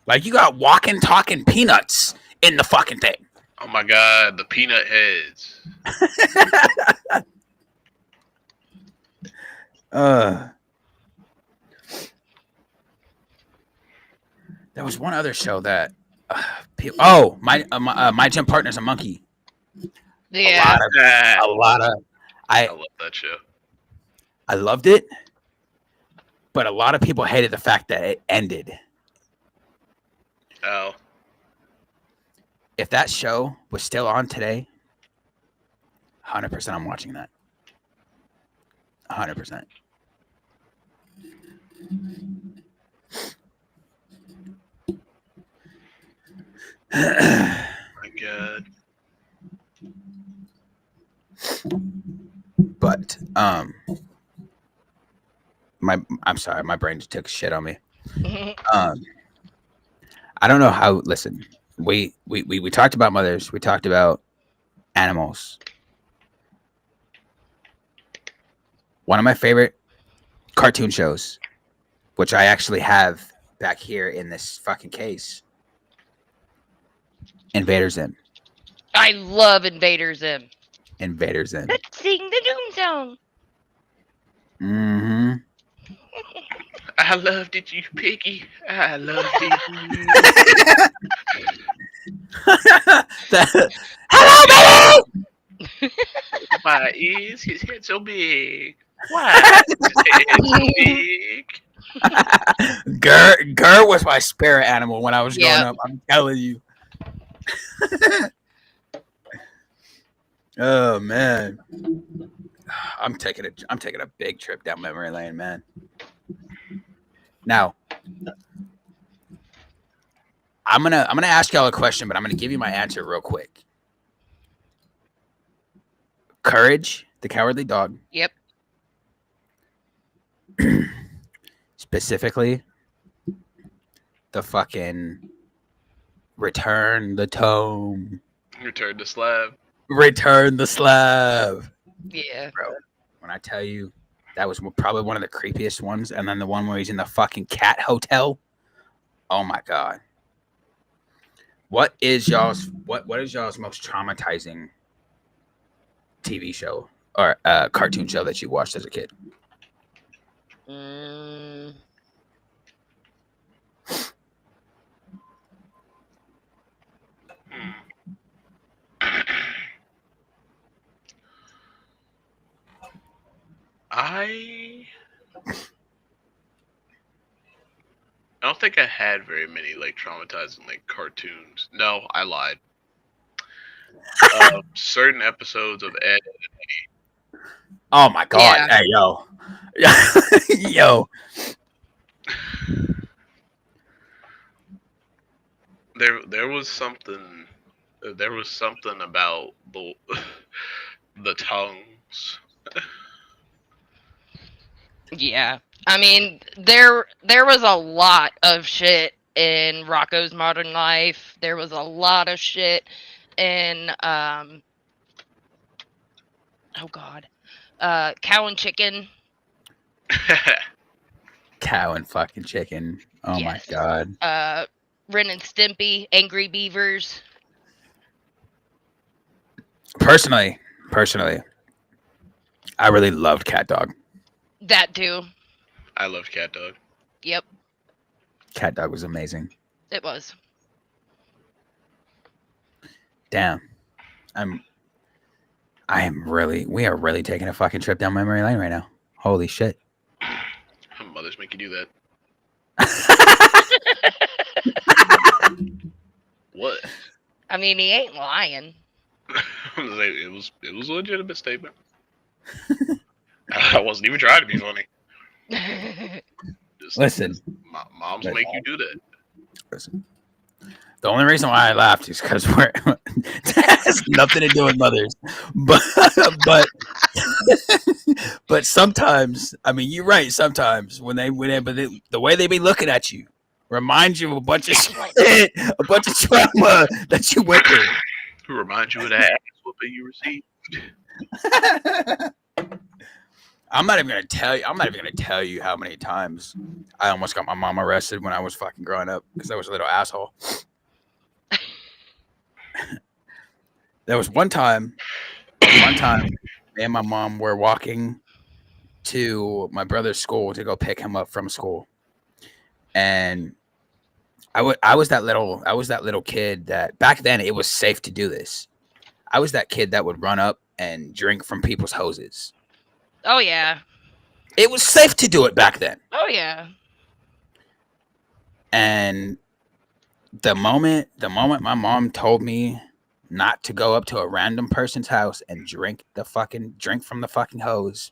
Like you got walking, talking peanuts in the fucking thing. Oh my god, the peanut heads. There was one other show that. My gym partner's a monkey. Yeah. A lot of. I love that show. I loved it, but a lot of people hated the fact that it ended. Oh. If that show was still on today, 100% I'm watching that. 100%. My god. But I'm sorry, my brain just took a shit on me. I don't know how. Listen, we talked about mothers. We talked about animals. One of my favorite cartoon shows, which I actually have back here in this fucking case, Invader Zim. I love Invader Zim. Invader Zim. Let's sing the Doom Song. Mm-hmm. I loved it, you piggy. I loved it. Hello, baby! Why is his head so big? Why is his head so big? Gur was my spirit animal when I was growing Yep. up. I'm telling you. Oh man, I'm taking a big trip down memory lane, man. Now, I'm gonna ask y'all a question, but I'm gonna give you my answer real quick. Courage, the Cowardly Dog. Yep. Specifically, the fucking Return the Tome. Return to Slab. Return the Slab. Yeah. Bro, when I tell you that was probably one of the creepiest ones, and then the one where he's in the fucking cat hotel. Oh my god. What is y'all's most traumatizing TV show or cartoon show that you watched as a kid? I don't think I had very many like traumatizing like cartoons. No, I lied. Certain episodes of Ed. Oh my god. Yeah. Hey yo. Yo. There was something about the tongues. Yeah. I mean, there was a lot of shit in Rocco's Modern Life. There was a lot of shit in oh god. Cow and Chicken. Cow and fucking Chicken. Oh Yes. my god. Ren and Stimpy, Angry Beavers. Personally, I really loved Cat Dog. That too. I loved Cat Dog. Yep, Cat Dog was amazing. it was. Damn. We are really taking a fucking trip down memory lane right now. Holy shit. mothers make you do that. What? I mean, he ain't lying. It was a legitimate statement. I wasn't even trying to be funny. Just, Listen, moms Listen. make you do that. listen. The only reason why I laughed is because we're that has nothing to do with mothers, but but sometimes, I mean, you're right. Sometimes the way they be looking at you reminds you of a bunch of shit, a bunch of trauma that you went through. Who reminds you of that ass whooping you received? I'm not even gonna tell you how many times I almost got my mom arrested when I was fucking growing up because I was a little asshole. There was one time, me and my mom were walking to my brother's school to go pick him up from school, and I was that little kid that back then it was safe to do this. I was that kid that would run up and drink from people's hoses. Oh yeah. It was safe to do it back then. Oh yeah. And the moment my mom told me not to go up to a random person's house and drink from the fucking hose,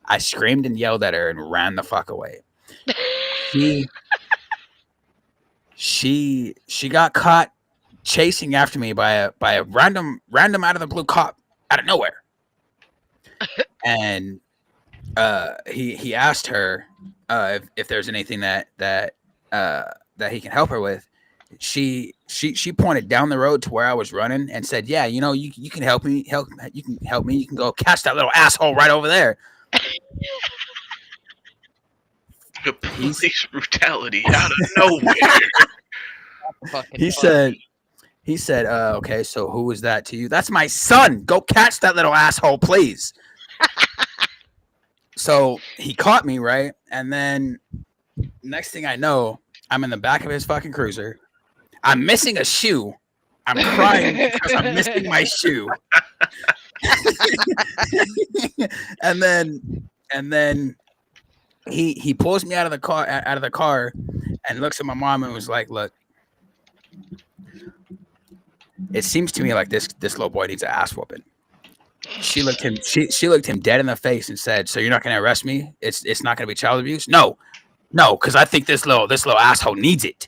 I screamed and yelled at her and ran the fuck away. She got caught chasing after me by a random out of the blue cop out of nowhere. And he asked her if there's anything that he can help her with. She pointed down the road to where I was running and said, "Yeah, you know, you can help me. You can help me. You can go catch that little asshole right over there." The police brutality out of nowhere. He said, "Okay, so who is that to you?" "That's my son. Go catch that little asshole, please." So he caught me, right? And then next thing I know, I'm in the back of his fucking cruiser. I'm missing a shoe. I'm crying because I'm missing my shoe. and then he pulls me out of the car and looks at my mom and was like, "Look, it seems to me like this little boy needs an ass whooping." She looked him dead in the face and said, "So you're not going to arrest me? It's not going to be child abuse?" No, because I think this little asshole needs it.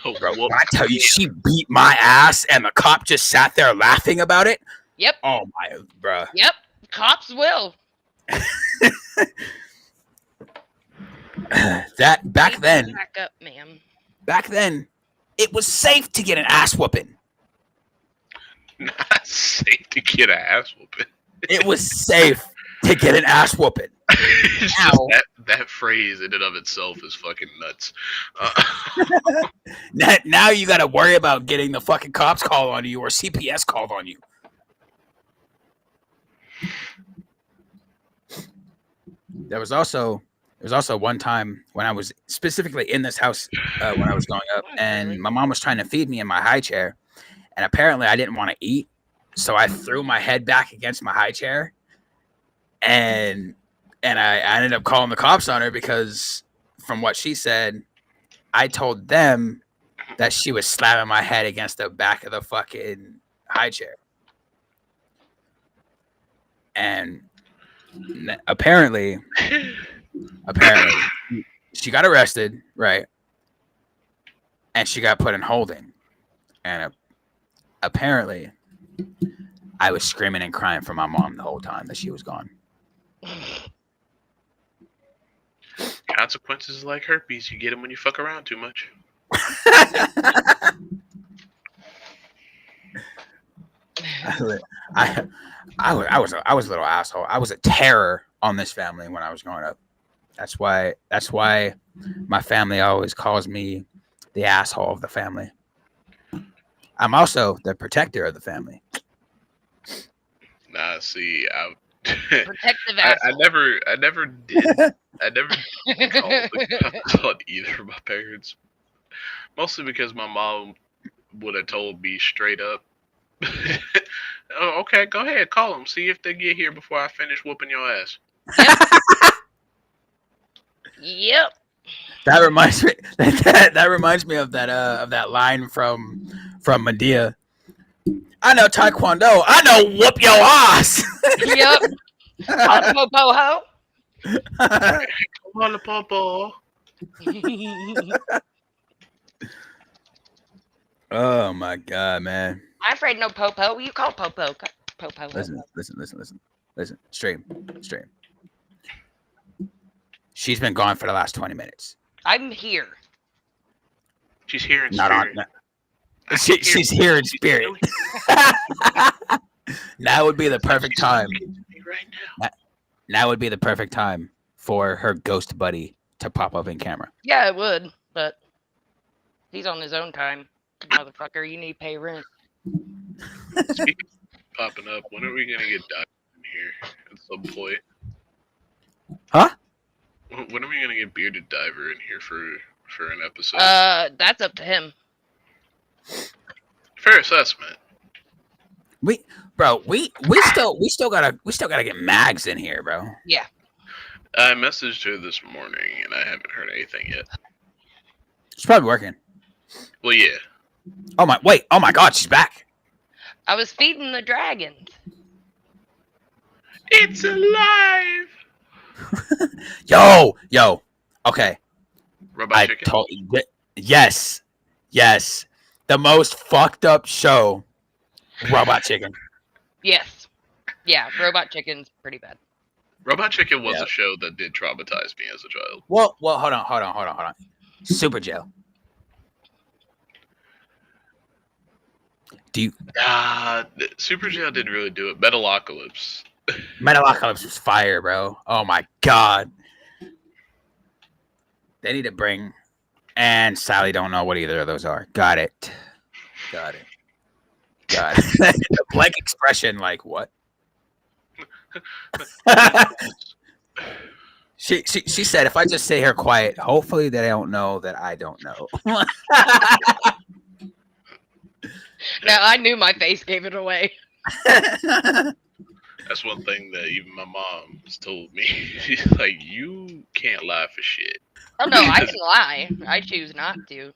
Oh, Bro, when I tell you, she beat my ass, and the cop just sat there laughing about it. Yep. Oh my, bro. Yep. Cops will. That back then, Back up, ma'am. back then, it was safe to get an ass whooping. not safe to get an ass whooping. It was safe to get an ass whooping. It's just that phrase in and of itself is fucking nuts. Now you got to worry about getting the fucking cops called on you or CPS called on you. There was also one time when I was specifically in this house when I was growing up, and my mom was trying to feed me in my high chair, and apparently I didn't want to eat, so I threw my head back against my high chair, and I ended up calling the cops on her because, from what she said, I told them that she was slamming my head against the back of the fucking high chair, and apparently she got arrested, right? And she got put in holding. And apparently I was screaming and crying for my mom the whole time that she was gone. Consequences like herpes, you get them when you fuck around too much. I was a little asshole. I was a terror on this family when I was growing up. That's why my family always calls me the asshole of the family. I'm also the protector of the family. Nah, see, Protective I asshole. never did. I never called the cops on either of my parents. Mostly because my mom would have told me straight up, "Oh, okay, go ahead, call them. See if they get here before I finish whooping your ass." Yep. That reminds me. That reminds me of that line from Medea. I know Taekwondo. I know whoop your ass. Yep. Po po ho. Come on, Popo. Oh my god, man! I'm afraid no popo. You call popo. Popo. Listen. Straight. She's been gone for the last 20 minutes. I'm here. She's here in Not spirit. on. She's here in spirit. Now would be the perfect time. Right now. Now would be the perfect time for her ghost buddy to pop up in camera. Yeah, it would, but he's on his own time. Motherfucker, you need to pay rent. Speaking of popping up, when are we gonna get Diver in here at some point? Huh? When are we gonna get Bearded Diver in here for an episode? That's up to him. Fair assessment. We still gotta get Mags in here, bro. Yeah. I messaged her this morning and I haven't heard anything yet. She's probably working. Well, yeah. Oh my god, she's back. I was feeding the dragons. It's alive. Yo. Okay. Robot Chicken. Yes. The most fucked up show. Robot Chicken. Yes. Yeah, Robot Chicken's pretty bad. Robot Chicken was Yeah. a show that did traumatize me as a child. Well, hold on. Super Jail. Do you Super Jail didn't really do it. Metalocalypse. Metalocalypse was fire, bro. Oh my god. They need to bring and Sally don't know what either of those are. Got it. The blank expression, like what? She said, if I just sit here quiet, hopefully they don't know that I don't know. Now, I knew my face gave it away. That's one thing that even my mom has told me. She's like, you can't lie for shit. Oh, no, I can lie. I choose not to.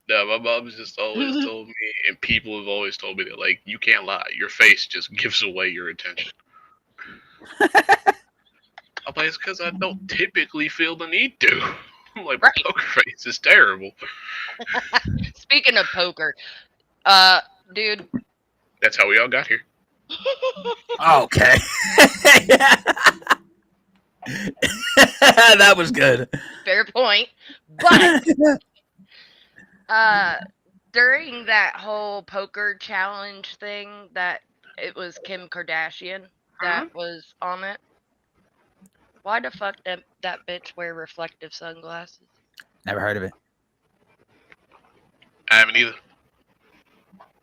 No, my mom's just always told me, and people have always told me that, like, you can't lie. Your face just gives away your attention. I'm like, it's because I don't typically feel the need to. I'm like, my Right. poker face is terrible. Speaking of poker, dude. That's how we all got here. Okay. That was good. Fair point. But during that whole poker challenge thing, that it was Kim Kardashian that was on it. Why the fuck that bitch wear reflective sunglasses? Never heard of it. I haven't either.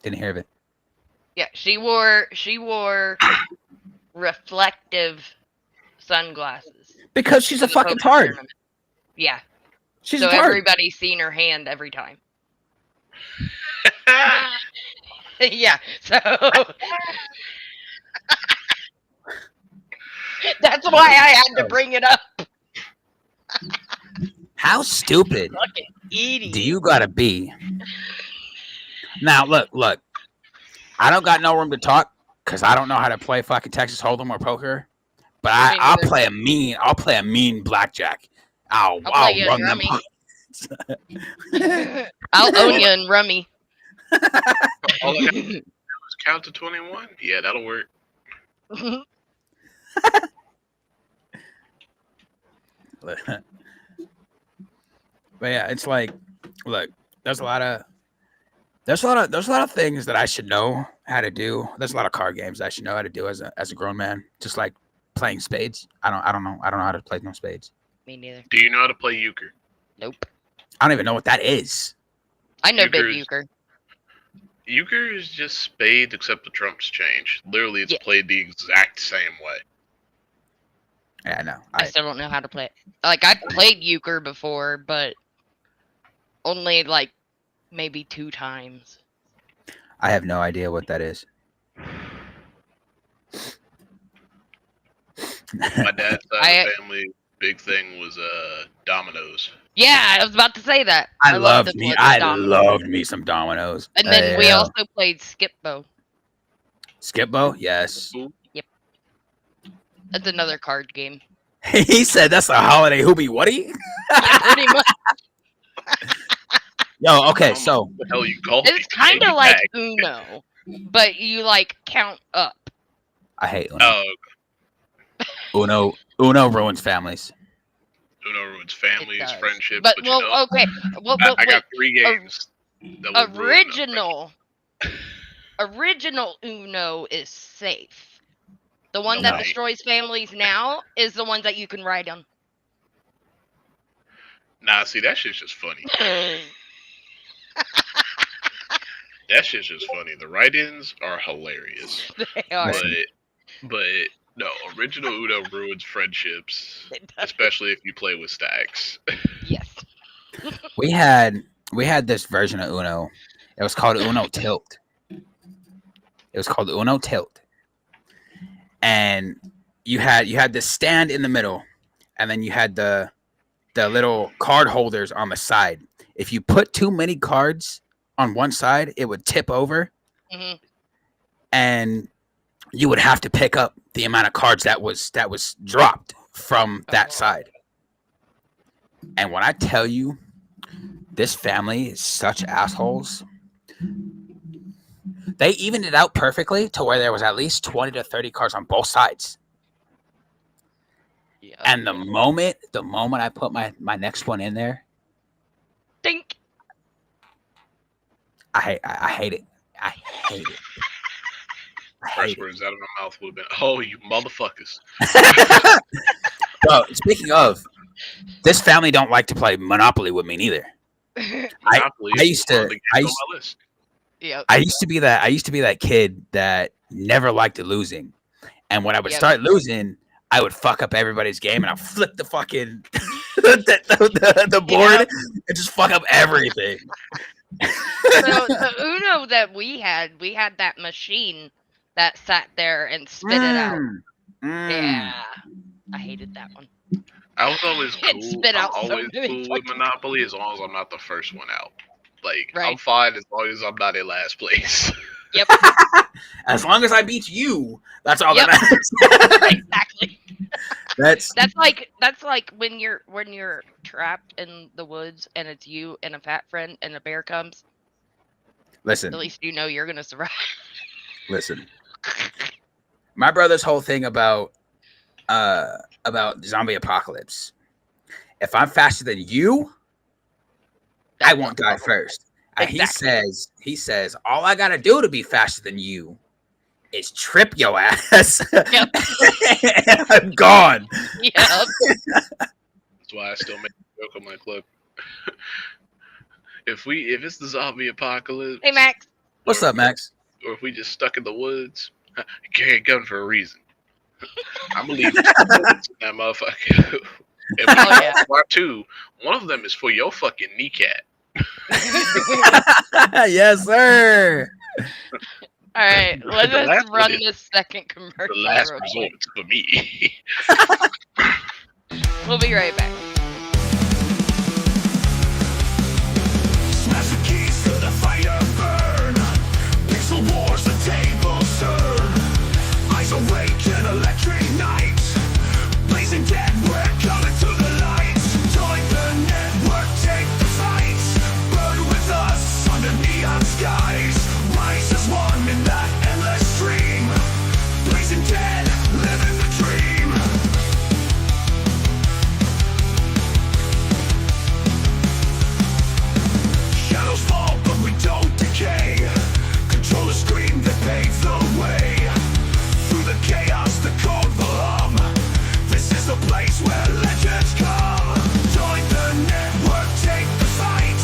Didn't hear of it. Yeah, she wore reflective sunglasses. Because she's a to the fucking poker tard. tournament. Yeah. She's So a tard. everybody's seen her hand every time. Yeah, so that's why I had to bring it up. How stupid Fucking idiot. do you gotta be? Now, look. I don't got no room to talk because I don't know how to play fucking Texas Hold'em or poker. But Me I'll neither. play a mean blackjack. I'll play you in run them. rummy. I'll own you in rummy. All I got to do is count to 21. Yeah, that'll work. But yeah, it's like, look, there's a lot of things that I should know how to do. There's a lot of card games I should know how to do as a grown man. Just like playing spades. I don't know how to play no spades. Me neither. Do you know how to play euchre? Nope. I don't even know what that is. I know big Euchre's- euchre. Euchre is just spades except the trumps change. Literally, it's Yeah. played the exact same way. Yeah, no. I still don't know how to play it. Like, I've played euchre before, but only like maybe 2 times. I have no idea what that is. My dad's side of the family big thing was dominoes. Yeah, I was about to say that. I love loved this me. one, I Dominoes. loved me some dominoes. And then we Hell. also played Skip-Bo. Skip-Bo, yes. That's another card game. He said that's a holiday hoobie. Whatty? Pretty much. Yo, okay, I don't know so what the hell you call It's it? kind of Baby like bag. Uno, but you like count up. I hate Uno. Oh, Uno ruins families. Uno ruins families, does. friendships. But But you know, okay, well, I wait, got 3 games. that will ruin a original Uno is safe. The one that Right. destroys families now is the one that you can ride on. Nah, see, that shit's just funny. That shit's just funny. The write-ins are hilarious. They are. But no, original Uno ruins friendships, It does. especially if you play with stacks. Yes. We had this version of Uno. It was called Uno Tilt. It was called Uno Tilt. And you had the stand in the middle, and then you had the little card holders on the side. If you put too many cards on one side, it would tip over, hmm and you would have to pick up the amount of cards that was dropped from that side. And when I tell you, this family is such assholes. They evened it out perfectly to where there was at least 20 to 30 cards on both sides. Yeah. And the moment I put my next one in there, Think. I hate it. I hate it. I hate First it. words out of my mouth would have been, "Oh, you motherfuckers!" Well, speaking of, this family don't like to play Monopoly with me neither. Monopoly I is used one to- of the games I on used- my list. Yep. I used to be that kid that never liked losing, and when I would Yep. start losing, I would fuck up everybody's game, and I'd flip the fucking the board and just fuck up everything. So the Uno that we had that machine that sat there and spit it out. Yeah. I hated that one. I was always It cool. spit I'm out so always many cool with fucking- Monopoly as long as I'm not the first one out. Like, I'm Right. fine as long as I'm not in last place. Yep. As long as I beat you, that's all Yep. that matters. Exactly. That's That's like when you're trapped in the woods and it's you and a fat friend and a bear comes. listen. At least you know you're gonna survive. Listen. My brother's whole thing about zombie apocalypse. If I'm faster than you, I won't die first. And Exactly. he says, all I gotta do to be faster than you is trip your ass. Yep. And I'm gone. Yep. That's why I still make a joke on my clip. if it's the zombie apocalypse, Hey Max. What's up, Max? or if we just stuck in the woods, you carry a gun for a reason. I'm gonna leave that motherfucker. And we Oh, yeah. got two. One of them is for your fucking kneecap. Yes, sir. All right, let The us last one run is this second The commercial. last real resort quick. for me. We'll be right back. Smash the keys to the fire burn. Pixel wars, the tables turn. Eyes awake in electric night. Blazing dead, we're coming to the light. Join the network, take the fight. Burn with us under neon skies. Rise as one in that endless stream. Blazing dead, living the dream. Shadows fall, but we don't decay. Control the scream that paves the way. Through the chaos, the code will hum. This is the place where legends come. Join the network, take the fight.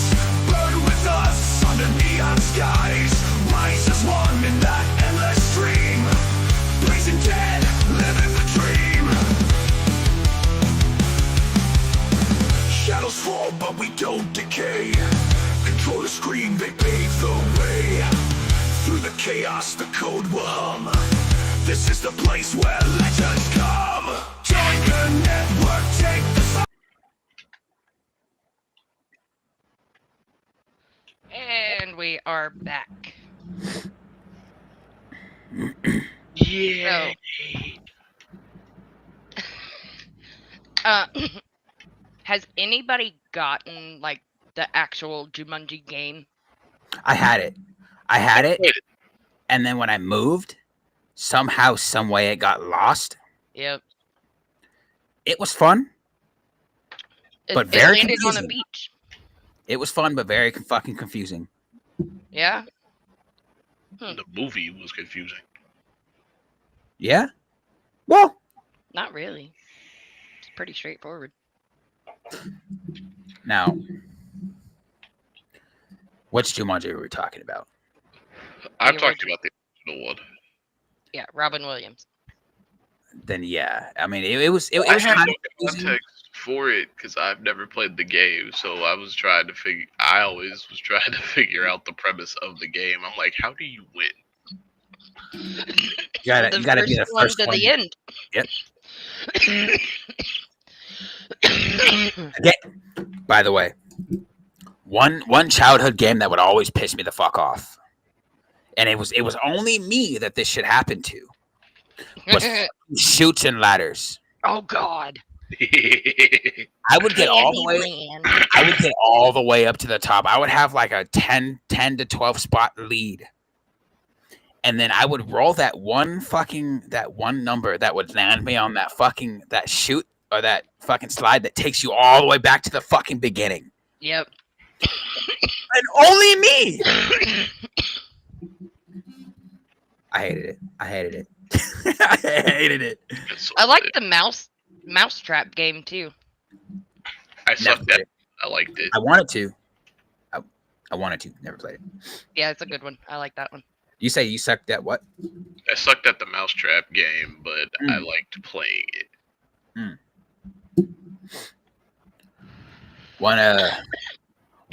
Burn with us under neon skies. Rise as one in that endless stream. Blazing dead, living the dream. Shadows fall, but we don't decay. Control the screen, they pave the way. Through the chaos, the code will hum. This is the place where legends come. Join The network take the side. And we are back. Yeah. Has anybody gotten like the actual Jumanji game? I had it. And then when I moved, somehow, some way, it got lost. Yep. It was fun. But It very landed on a confusing. beach. It was fun, but very fucking confusing. Yeah. The movie was confusing. Yeah. Well, Not really. It's pretty straightforward. now, which Jumanji are we talking about? I'm The talking about the original one. Yeah, Robin Williams. Then yeah, I mean, it was I was have kind no of confusing. context for it because I've never played the game, so I was trying to figure. I always was trying to figure out the premise of the game. I'm like, how do you win? You gotta be the one first to one. the end. Yep. Again, by the way, one childhood game that would always piss me the fuck off, and it was only me that this should happen to, was Shoots and Ladders. Oh God. I would get all the way. Candyland. I would get all the way up to the top. I would have like a 10 to 12 spot lead. And then I would roll that one number that would land me on that shoot or that fucking slide that takes you all the way back to the fucking beginning. Yep. And only me. I hated it. I hated it. That's so I like funny. the mousetrap game too. I Never sucked played at. it. I liked it. I wanted to. I wanted to. Never played it. Yeah, it's a good one. I like that one. You say you sucked at what? I sucked at the mousetrap game, but I Mm. liked playing it.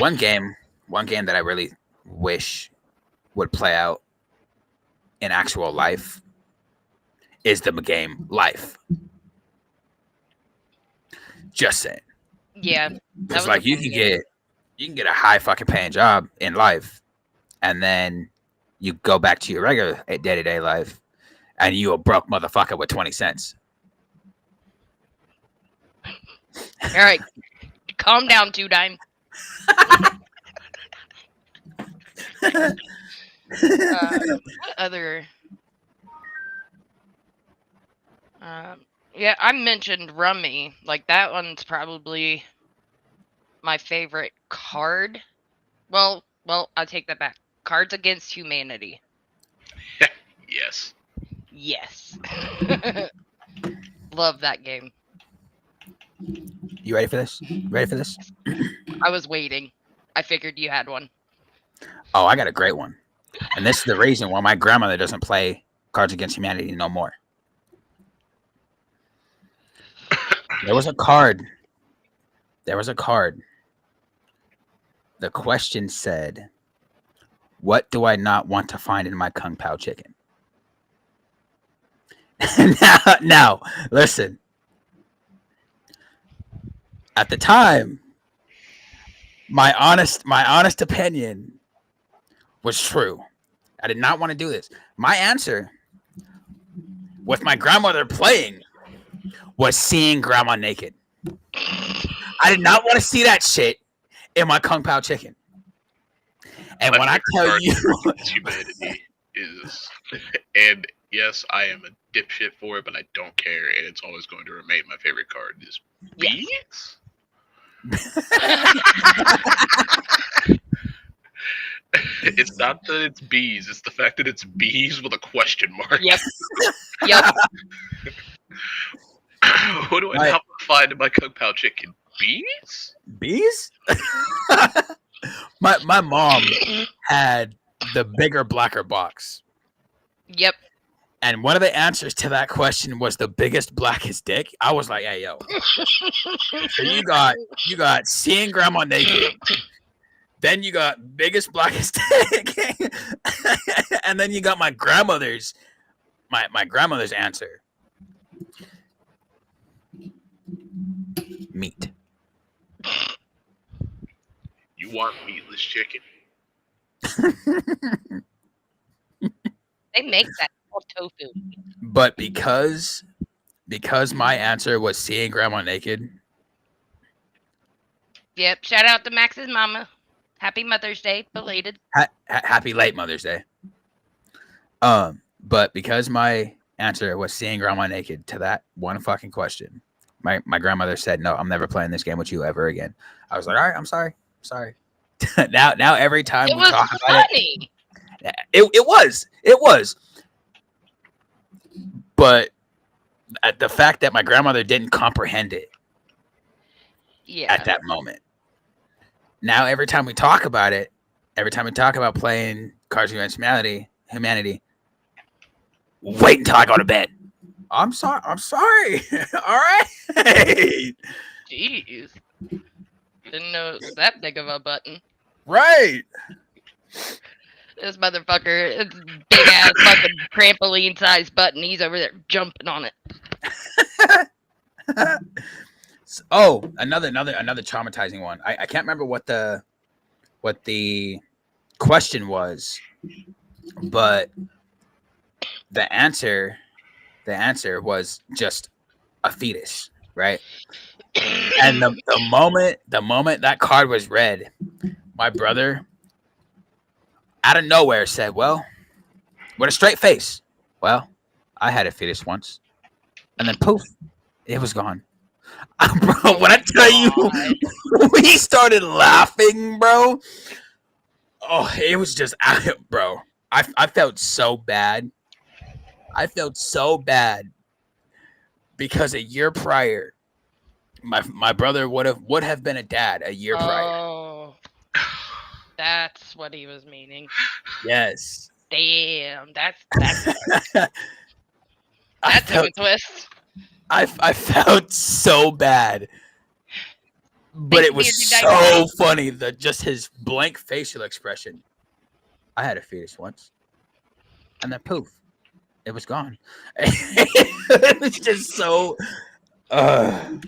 One game that I really wish would play out in actual life is the game Life. Just saying. Yeah. that It's was like a you fun can game. get a high fucking paying job in life, and then you go back to your regular day-to-day life, and you a broke motherfucker with 20 cents. All right. Calm down, Two Dime. What other? Yeah, I mentioned Rummy. Like that one's probably my favorite card. Well, I'll take that back. Cards Against Humanity. Yes. Yes. Love that game. You ready for this? Ready for this? I was waiting. I figured you had one. Oh, I got a great one. And this is the reason why my grandmother doesn't play Cards Against Humanity no more. There was a card. The question said, "What do I not want to find in my Kung Pao chicken?" now, listen. At the time, my honest opinion was true. I did not want to do this. My answer, with my grandmother playing, was seeing grandma naked. I did not want to see that shit in my Kung Pao chicken. And My when I favorite tell card you, against humanity is, and yes, I am a dipshit for it, but I don't care, and it's always going to remain my favorite card. Is Yes. bees? It's not that it's bees; it's the fact that it's bees with a question mark. Yep. Yep. What do I Right. not find in my Kung Pao chicken? Bees? bees? my mom had the bigger, blacker box. Yep. And one of the answers to that question was the biggest, blackest dick. I was like, hey, yo. So you got seeing grandma naked. Then you got biggest, blackest dick. And then you got my grandmother's answer. meat. You want meatless chicken? They make that called tofu. But because my answer was seeing grandma naked, Yep. Shout out to Max's mama. Happy Mother's Day, belated. happy late Mother's Day. But because my answer was seeing grandma naked to that one fucking question, my grandmother said, "No, I'm never playing this game with you ever again." I was like, "All right, I'm sorry. now every time It we was talk about funny. it was. But at the fact that my grandmother didn't comprehend it Yeah. at that moment. Now every time we talk about it, every time we talk about playing Cards Against Humanity, wait until I go to bed. I'm sorry. All right. Jeez. Didn't know it was that big of a button. Right. This motherfucker, it's big ass fucking trampoline sized button. He's over there jumping on it. Oh, another traumatizing one. I can't remember what the question was, but the answer was just a fetus, right? And the moment that card was read, my brother out of nowhere said, "Well," with a straight face, "Well, I had a fetus once," and then poof, it was gone. Bro, when I tell you, we started laughing, bro. Oh, it was just, bro. I felt so bad. I felt so bad because a year prior, my brother would have been a dad a year prior. Oh, that's what he was meaning. Yes. Damn, that's I that's a felt, twist. I felt so bad, but Makes it was me so funny. Just his blank facial expression. I had a fetus once, and then poof, it was gone. It was just so. I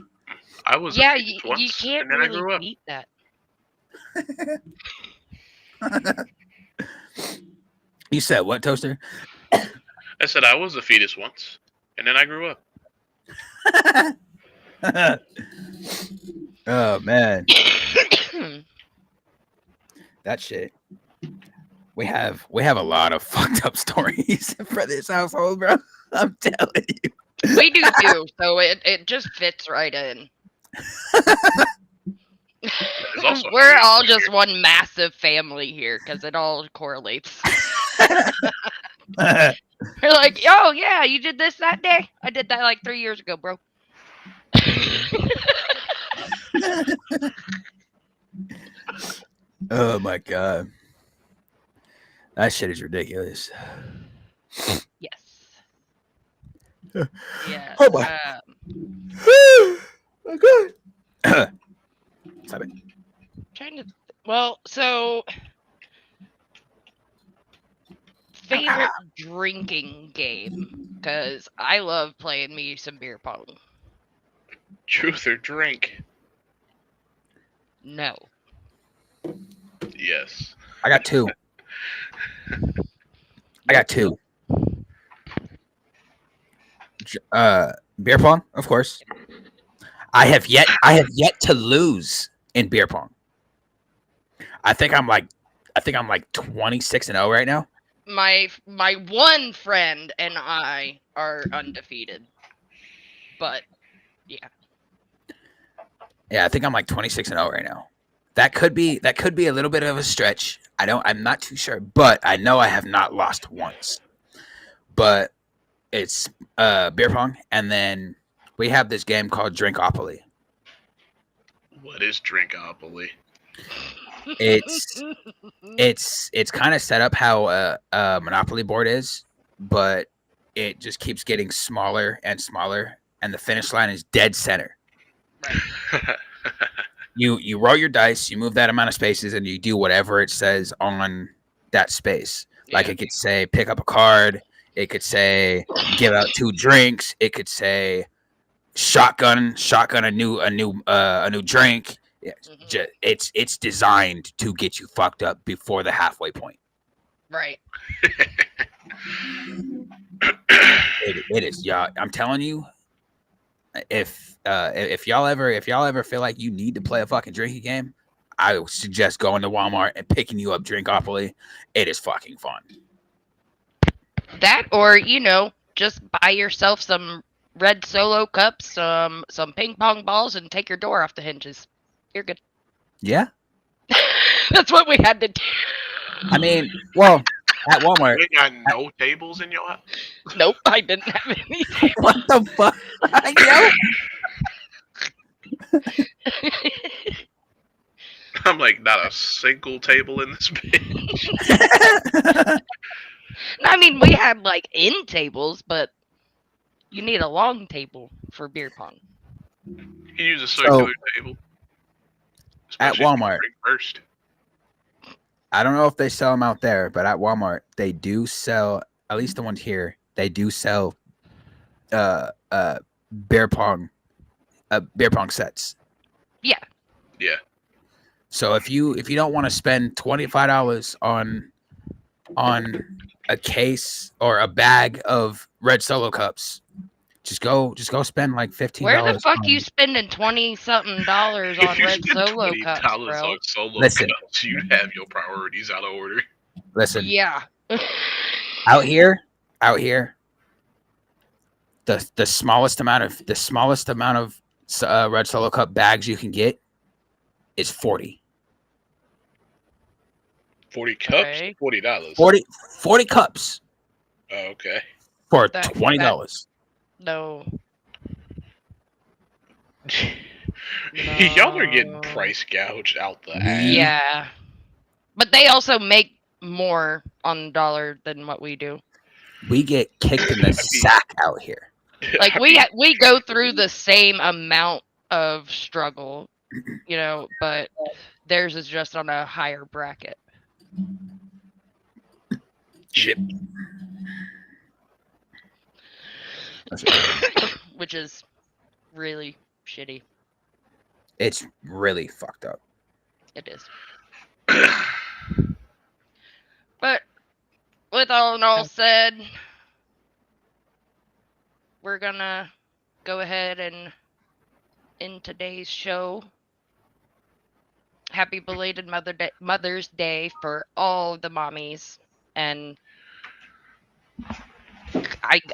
was Yeah, a you fetus once, can't and then I grew really up. beat that. You said what, Toaster? I said I was a fetus once, and then I grew up. Oh man, that shit. We have a lot of fucked up stories for this household, bro. I'm telling you. We do too, so it just fits right in. There's also We're hate all here. just one massive family here because it all correlates. We're like, oh yeah, you did this that day? I did that like 3 years ago, bro. Oh my god, that shit is ridiculous. Yes. Yeah. Oh my. Oh god. Stop it. Trying to. Well, so favorite drinking game because I love playing me some beer pong. Truth or drink? No. Yes. I got two. Beer pong, of course. I have yet to lose in beer pong. I think I'm like 26-0 right now. My one friend and I are undefeated. But yeah. Yeah, I think I'm like 26-0 right now. That could be a little bit of a stretch. I'm not too sure, but I know I have not lost once. But it's beer pong, and then we have this game called Drinkopoly. What is Drinkopoly? It's kind of set up how a Monopoly board is, but it just keeps getting smaller and smaller, and the finish line is dead center. Right. You roll your dice, you move that amount of spaces, and you do whatever it says on that space. Like Yeah. it could say pick up a card, it could say give out 2 drinks, it could say shotgun a new drink. Yeah, Mhm. it's designed to get you fucked up before the halfway point. Right. It is, y'all. I'm telling you, if y'all ever feel like you need to play a fucking drinking game, I would suggest going to Walmart and picking you up Drinkopoly. It is fucking fun. That, or just buy yourself some red Solo cups, some ping pong balls, and take your door off the hinges. You're good. Yeah, That's what we had to do. I mean, well, at Walmart. You ain't got no tables in your house. Nope, I didn't have any. What the fuck, yo? I'm like, not a single table in this bitch. I mean, we had like end tables, but you need a long table for beer pong. You can use a circular table. At Especially if you Walmart. drink first. I don't know if they sell them out there, but at Walmart they do sell. At least the ones here, they do sell beer pong sets. Yeah. Yeah. So if you don't want to spend $25 on a case or a bag of red Solo cups, just go spend like $15. Where the fuck you spending $20-something on If you red spend Solo $20 cups, bro? on Solo Listen. cups, you have your priorities out of order. Listen, Yeah. out here, the smallest amount of red Solo cup bags you can get is 40. 40 cups, Okay. $40. 40 cups Oh, okay. for That- $20. No. Y'all are getting No. price gouged out the Yeah. ass. Yeah. But they also make more on the dollar than what we do. We get kicked in the sack out here. Like I we mean, we go through the same amount of struggle, but theirs is just on a higher bracket. shit. Which is really shitty. It's really fucked up. It is. But with all and all said, we're gonna go ahead and end today's show. Happy belated Mother's Day for all the mommies and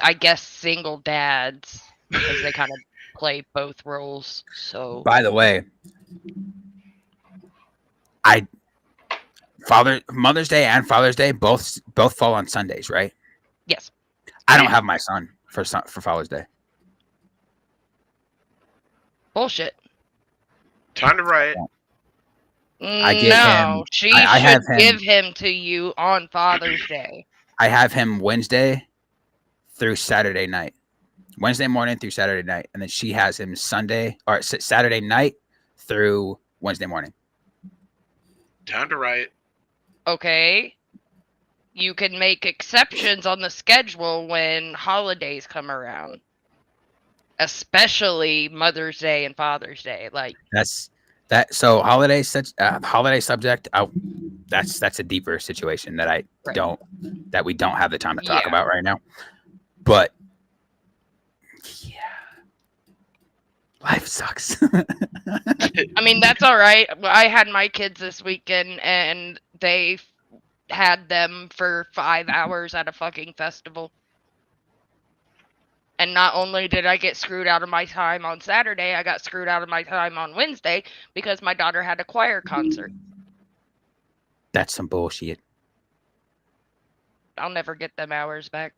I guess single dads, because they kind of play both roles. So By the way, Mother's Day and Father's Day both fall on Sundays, right? yes. I don't have my son for Father's Day. Bullshit. Time to riot. I give No, him- she I should have him- give him to you on Father's Day. I have him Wednesday through Saturday night. Wednesday morning through Saturday night, and then she has him Saturday night through Wednesday morning. Time to riot. Okay. You can make exceptions on the schedule when holidays come around. Especially Mother's Day and Father's Day. Like, So holiday subject. That's a deeper situation that we don't have the time to talk Yeah. about right now. But yeah, life sucks. I mean, that's all right. I had my kids this weekend, and they had them for 5 hours at a fucking festival. And not only did I get screwed out of my time on Saturday, I got screwed out of my time on Wednesday because my daughter had a choir concert. That's some bullshit. I'll never get them hours back.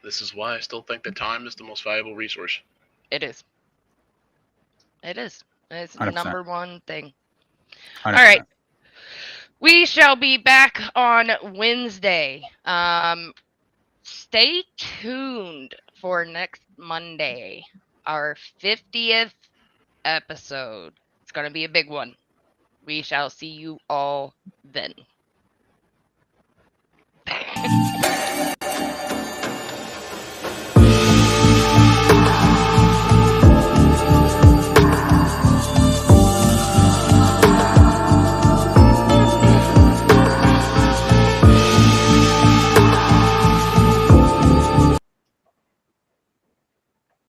This is why I still think that time is the most valuable resource. It is. It is. It's the 100%. number one thing. 100%. All right. We shall be back on Wednesday. Stay tuned for next Monday, our 50th episode. It's going to be a big one. We shall see you all then.